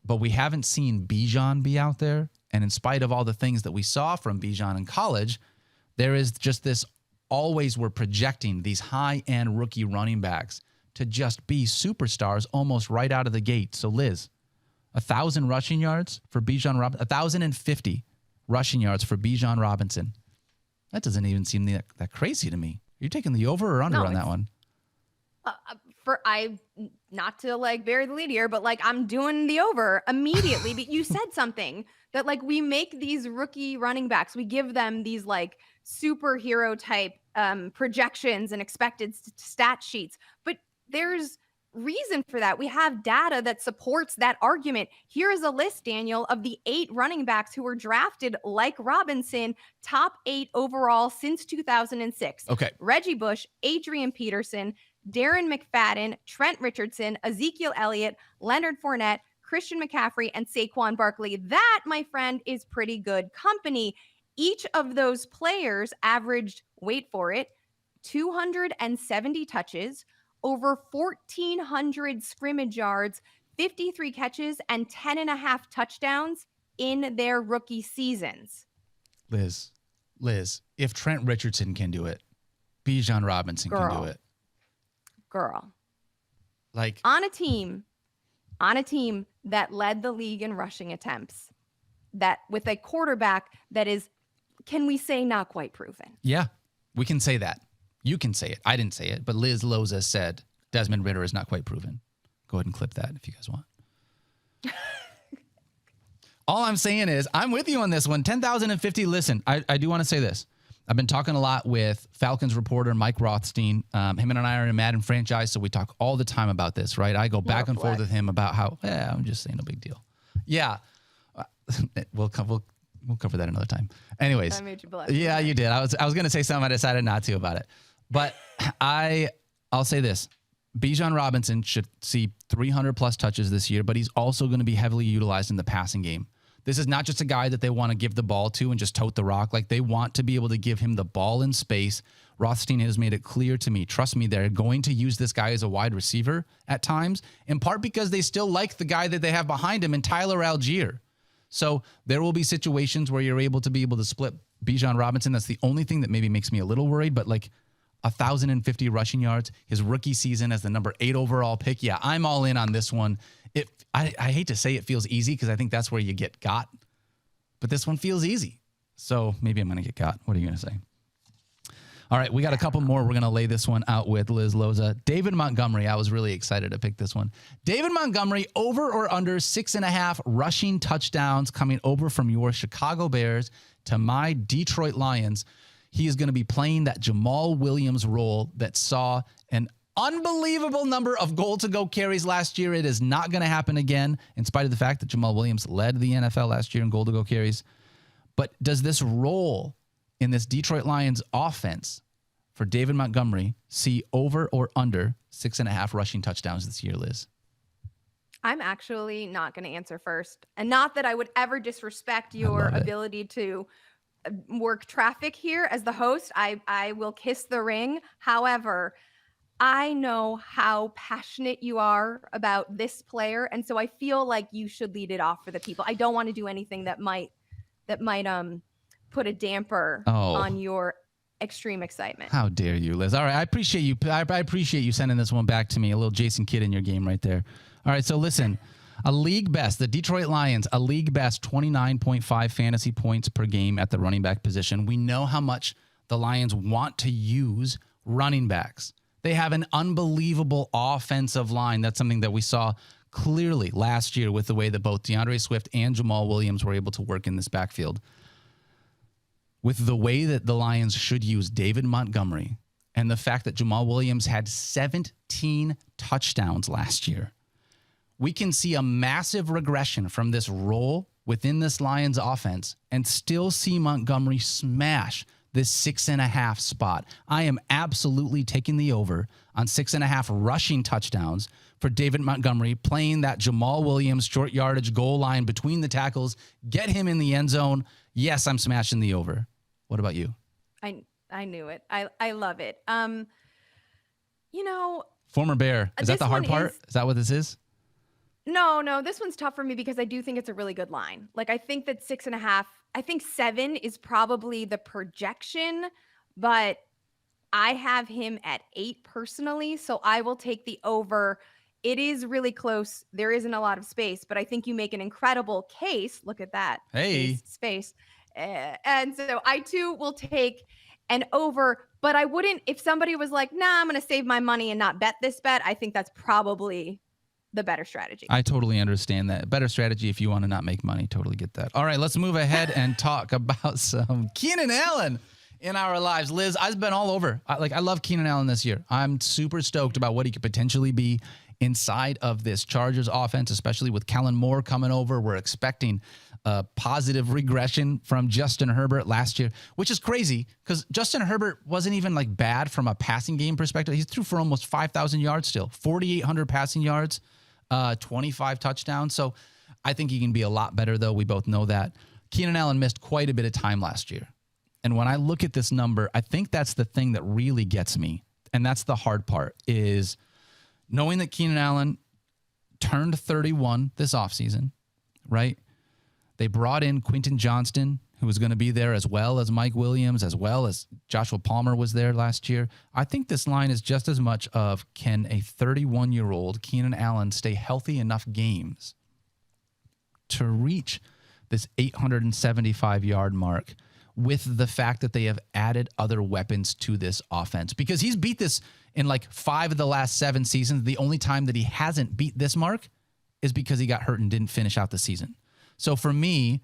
But we haven't seen Bijan be out there. And in spite of all the things that we saw from Bijan in college, there is just this always we're projecting these high-end rookie running backs to just be superstars almost right out of the gate. So, Liz, 1,000 rushing yards for Bijan Robinson, 1,050 rushing yards for Bijan Robinson. That doesn't even seem that crazy to me. Are you taking the over or under on that one? Not to like bury the lead here, but like I'm doing the over immediately. But you said something that like we make these rookie running backs, we give them these like superhero type projections and expected stat sheets, but there's reason for that. We have data that supports that argument. Here is a list, Daniel, of the 8 running backs who were drafted like Robinson, top 8 overall since 2006. Okay. Reggie Bush, Adrian Peterson, Darren McFadden, Trent Richardson, Ezekiel Elliott, Leonard Fournette, Christian McCaffrey, and Saquon Barkley. That, my friend, is pretty good company. Each of those players averaged, wait for it, 270 touches, over 1,400 scrimmage yards, 53 catches, and 10.5 touchdowns in their rookie seasons. Liz, if Trent Richardson can do it, Bijan Robinson can do it. Girl. Like on a team that led the league in rushing attempts, that with a quarterback that is, can we say, not quite proven? Yeah, we can say that. You can say it. I didn't say it, but Liz Loza said Desmond Ridder is not quite proven. Go ahead and clip that if you guys want. All I'm saying is I'm with you on this one. 10,050. Listen, I do want to say this. I've been talking a lot with Falcons reporter Mike Rothstein. Him and I are in a Madden franchise, so we talk all the time about this, right? I go back and forth with him about how, I'm just saying no big deal. Yeah. We'll cover that another time. Anyways. I made you blush. Yeah, you did. I was going to say something. I decided not to about it. But I'll say this. Bijan Robinson should see 300 plus touches this year, but he's also going to be heavily utilized in the passing game. This is not just a guy that they want to give the ball to and just tote the rock. Like, they want to be able to give him the ball in space. Rothstein has made it clear to me, trust me, they're going to use this guy as a wide receiver at times, in part because they still like the guy that they have behind him in Tyler Algier. So there will be situations where you're able to split Bijan Robinson. That's the only thing that maybe makes me a little worried, but like 1,050 rushing yards, his rookie season as the number 8 overall pick. Yeah, I'm all in on this one I hate to say it feels easy because I think that's where you get got, but this one feels easy. So maybe I'm going to get got. What are you going to say? All right, we got a couple more. We're going to lay this one out with Liz Loza. David Montgomery, I was really excited to pick this one. David Montgomery, over or under 6.5 rushing touchdowns coming over from your Chicago Bears to my Detroit Lions. He is going to be playing that Jamal Williams role that saw an unbelievable number of goal-to-go carries last year. It is not going to happen again, in spite of the fact that Jamal Williams led the NFL last year in goal-to-go carries. But does this role in this Detroit Lions offense for David Montgomery see over or under 6.5 rushing touchdowns this year, Liz? I'm actually not going to answer first. And not that I would ever disrespect your ability to work traffic here as the host. I will kiss the ring. However, I know how passionate you are about this player. And so I feel like you should lead it off for the people. I don't want to do anything that might put a damper on your extreme excitement. How dare you, Liz? All right, I appreciate you. I appreciate you sending this one back to me. A little Jason Kidd in your game right there. All right, so listen, a league best, the Detroit Lions, a league best 29.5 fantasy points per game at the running back position. We know how much the Lions want to use running backs. They have an unbelievable offensive line. That's something that we saw clearly last year with the way that both DeAndre Swift and Jamal Williams were able to work in this backfield. With the way that the Lions should use David Montgomery and the fact that Jamal Williams had 17 touchdowns last year, we can see a massive regression from this role within this Lions offense and still see Montgomery smash this 6.5 spot. I am absolutely taking the over on 6.5 rushing touchdowns for David Montgomery, playing that Jamal Williams short yardage goal line between the tackles, get him in the end zone. Yes, I'm smashing the over. What about you? I knew it. I love it. Former Bear. Is that the hard part? Is that what this is? No, this one's tough for me because I do think it's a really good line. Like, I think that 6.5, I think 7 is probably the projection, but I have him at 8 personally. So I will take the over. It is really close. There isn't a lot of space, but I think you make an incredible case. Look at that. Hey. Space. And so I too will take an over, but I wouldn't, if somebody was like, nah, I'm going to save my money and not bet this bet, I think that's probably the better strategy. I totally understand that. Better strategy if you want to not make money. Totally get that. All right, let's move ahead and talk about some Keenan Allen in our lives. Liz, I've been all over. I love Keenan Allen this year. I'm super stoked about what he could potentially be inside of this Chargers offense, especially with Kellen Moore coming over. We're expecting a positive regression from Justin Herbert last year, which is crazy because Justin Herbert wasn't even like bad from a passing game perspective. He threw for almost 5,000 yards still, 4,800 passing yards, 25 touchdowns. So I think he can be a lot better, though. We both know that. Keenan Allen missed quite a bit of time last year. And when I look at this number, I think that's the thing that really gets me. And that's the hard part, is knowing that Keenan Allen turned 31 this offseason, right? They brought in Quentin Johnston, who was going to be there, as well as Mike Williams, as well as Joshua Palmer was there last year. I think this line is just as much of, can a 31-year-old Keenan Allen stay healthy enough games to reach this 875-yard mark with the fact that they have added other weapons to this offense? Because he's beat this in like 5 of the last 7 seasons. The only time that he hasn't beat this mark is because he got hurt and didn't finish out the season. So for me,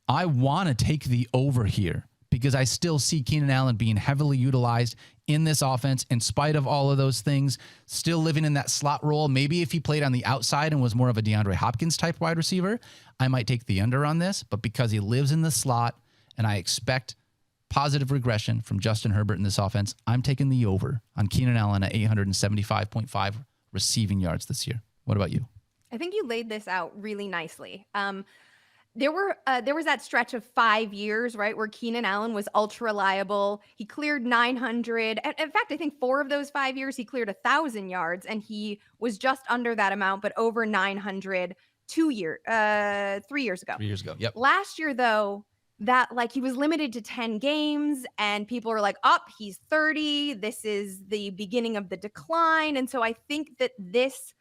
I want to take the over here because I still see Keenan Allen being heavily utilized in this offense in spite of all of those things, still living in that slot role. Maybe if he played on the outside and was more of a DeAndre Hopkins type wide receiver, I might take the under on this. But because he lives in the slot and I expect positive regression from Justin Herbert in this offense, I'm taking the over on Keenan Allen at 875.5 receiving yards this year. What about you? I think you laid this out really nicely. There was that stretch of 5 years, right, where Keenan Allen was ultra reliable. He cleared 900. In fact, I think 4 of those 5 years he cleared 1,000 yards, and he was just under that amount, but over 900 3 years ago. 3 years ago. Yep. Last year, though, that like he was limited to 10 games, and people were like, he's 30. This is the beginning of the decline. And so I think that this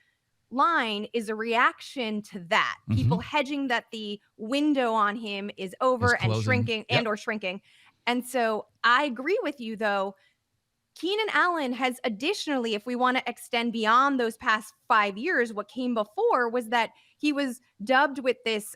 line is a reaction to that. People hedging that the window on him is over and shrinking or shrinking. And so I agree with you, though. Keenan Allen has additionally, if we want to extend beyond those past 5 years, what came before was that he was dubbed with this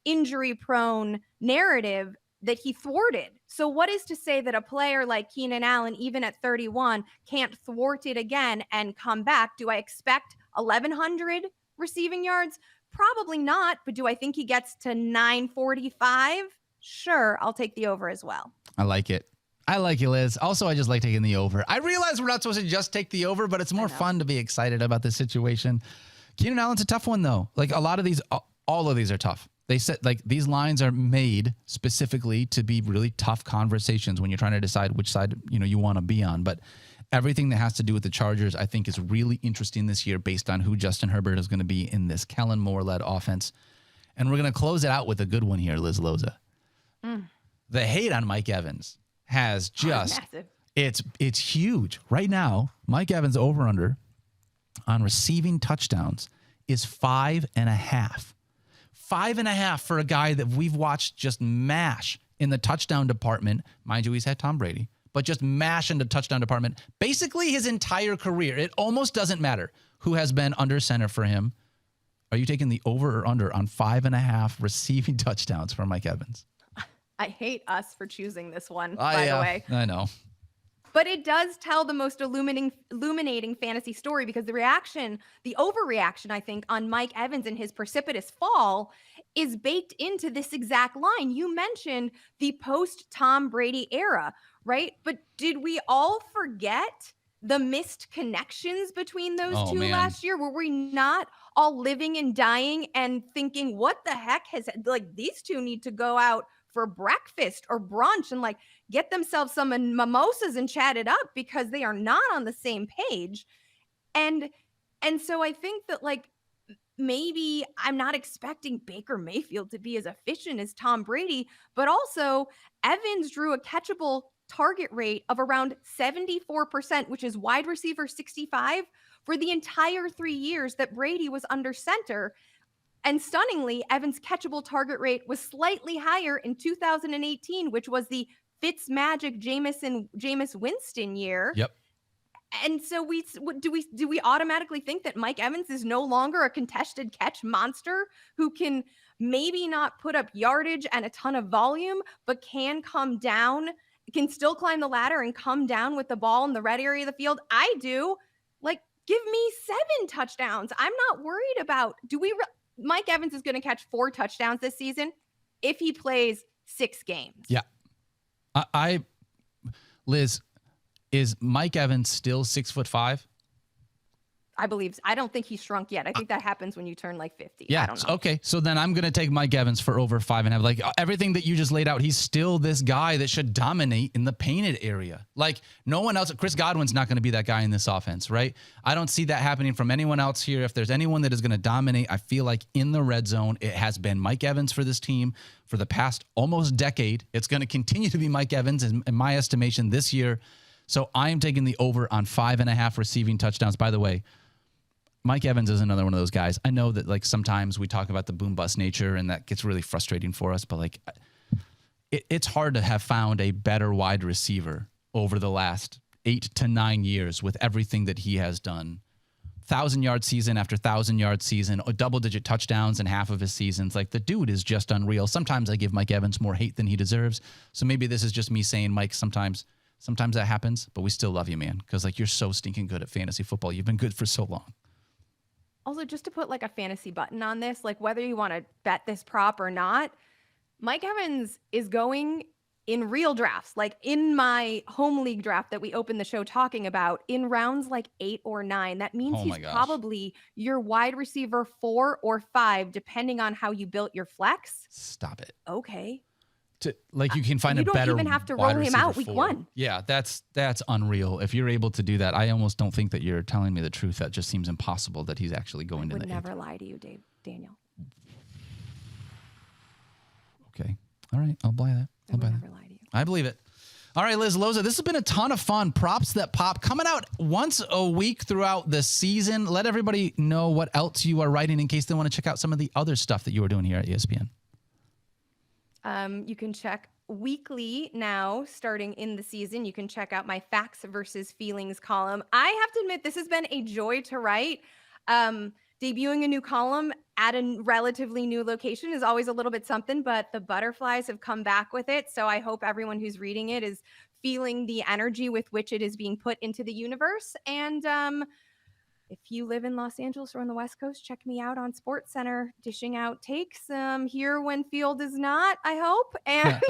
injury-prone narrative that he thwarted. So what is to say that a player like Keenan Allen, even at 31, can't thwart it again and come back? Do I expect 1,100 receiving yards? Probably not, but do I think he gets to 945? Sure, I'll take the over as well. I like it. I like you, Liz. Also, I just like taking the over. I realize we're not supposed to just take the over, but it's more fun to be excited about this situation. Keenan Allen's a tough one, though. Like, a lot of these, all of these are tough. They said, like, these lines are made specifically to be really tough conversations when you're trying to decide which side, you want to be on. But everything that has to do with the Chargers, I think, is really interesting this year based on who Justin Herbert is going to be in this Kellen Moore-led offense. And we're going to close it out with a good one here, Liz Loza. The hate on Mike Evans has just, it's huge. Right now, Mike Evans over-under on receiving touchdowns is 5.5. 5.5 for a guy that we've watched just mash in the touchdown department. Mind you, he's had Tom Brady, but just mash in the touchdown department basically his entire career. It almost doesn't matter who has been under center for him. Are you taking the over or under on 5.5 receiving touchdowns for Mike Evans? I hate us for choosing this one, by the way. I know. But it does tell the most illuminating fantasy story, because the overreaction, I think, on Mike Evans and his precipitous fall is baked into this exact line. You mentioned the post-Tom Brady era, right? But did we all forget the missed connections between those two last year? Were we not all living and dying and thinking, what the heck these two need to go out for breakfast or brunch and get themselves some mimosas and chat it up, because they are not on the same page. And so I think that maybe I'm not expecting Baker Mayfield to be as efficient as Tom Brady, but also Evans drew a catchable target rate of around 74%, which is wide receiver 65 for the entire 3 years that Brady was under center. And stunningly, Evans' catchable target rate was slightly higher in 2018, which was the Fitzmagic Jameis Winston year. Yep. And so do we automatically think that Mike Evans is no longer a contested catch monster who can maybe not put up yardage and a ton of volume, but can still climb the ladder and come down with the ball in the red area of the field? I do. Give me 7 touchdowns. I'm not worried about, Mike Evans is going to catch 4 touchdowns this season if he plays 6 games. Yeah. Liz, is Mike Evans still 6'5"? I don't think he's shrunk yet. I think that happens when you turn 50. Yeah. I don't know. Okay. So then I'm going to take Mike Evans for over 5.5. Everything that you just laid out, he's still this guy that should dominate in the painted area. No one else. Chris Godwin's not going to be that guy in this offense, right? I don't see that happening from anyone else here. If there's anyone that is going to dominate, I feel like in the red zone, it has been Mike Evans for this team for the past almost decade. It's going to continue to be Mike Evans in my estimation this year. So I am taking the over on 5.5 receiving touchdowns. By the way, Mike Evans is another one of those guys. I know that sometimes we talk about the boom bust nature and that gets really frustrating for us, but it's hard to have found a better wide receiver over the last 8 to 9 years with everything that he has done. 1,000-yard season after 1,000-yard season, double-digit touchdowns in half of his seasons. The dude is just unreal. Sometimes I give Mike Evans more hate than he deserves. So maybe this is just me saying, Mike, sometimes that happens, but we still love you, man, because you're so stinking good at fantasy football. You've been good for so long. Also, just to put a fantasy button on this, whether you want to bet this prop or not, Mike Evans is going in real drafts, in my home league draft that we opened the show talking about, in rounds 8 or 9. That means he's probably your wide receiver 4 or 5, depending on how you built your flex. Stop it. Okay. You can find a better. You don't even have to roll him out week 1. Yeah, that's unreal. If you're able to do that, I almost don't think that you're telling me the truth. That just seems impossible that he's actually going to the 8. I would never lie to you, Daniel. Okay. All right. I'll buy that. I would never lie to you. I believe it. All right, Liz Loza, this has been a ton of fun. Props that pop coming out once a week throughout the season. Let everybody know what else you are writing in case they want to check out some of the other stuff that you are doing here at ESPN. You can check weekly now, starting in the season. You can check out my Facts versus Feelings column. I have to admit, this has been a joy to write. Debuting a new column at a relatively new location is always a little bit something, but the butterflies have come back with it. So I hope everyone who's reading it is feeling the energy with which it is being put into the universe. And if you live in Los Angeles or on the West Coast, check me out on SportsCenter, dishing out takes here when Field is not, I hope. And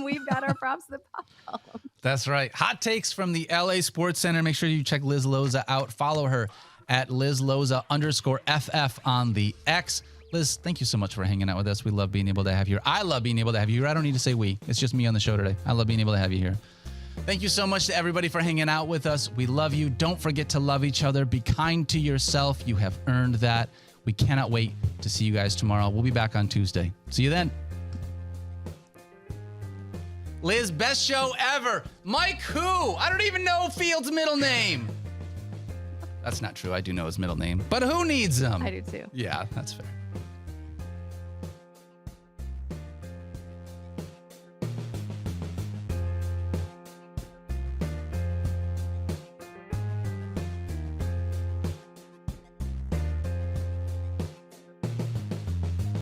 we've got our Props That Pop column. That's right. Hot takes from the LA Sports Center. Make sure you check Liz Loza out. Follow her at LizLoza_FF on the X. Liz, thank you so much for hanging out with us. We love being able to have you here. I love being able to have you here. I don't need to say we. It's just me on the show today. I love being able to have you here. Thank you so much to everybody for hanging out with us. We love you. Don't forget to love each other. Be kind to yourself. You have earned that. We cannot wait to see you guys tomorrow. We'll be back on Tuesday. See you then. Liz, best show ever. Mike who? I don't even know Field's middle name. That's not true. I do know his middle name. But who needs him? I do too. Yeah, that's fair.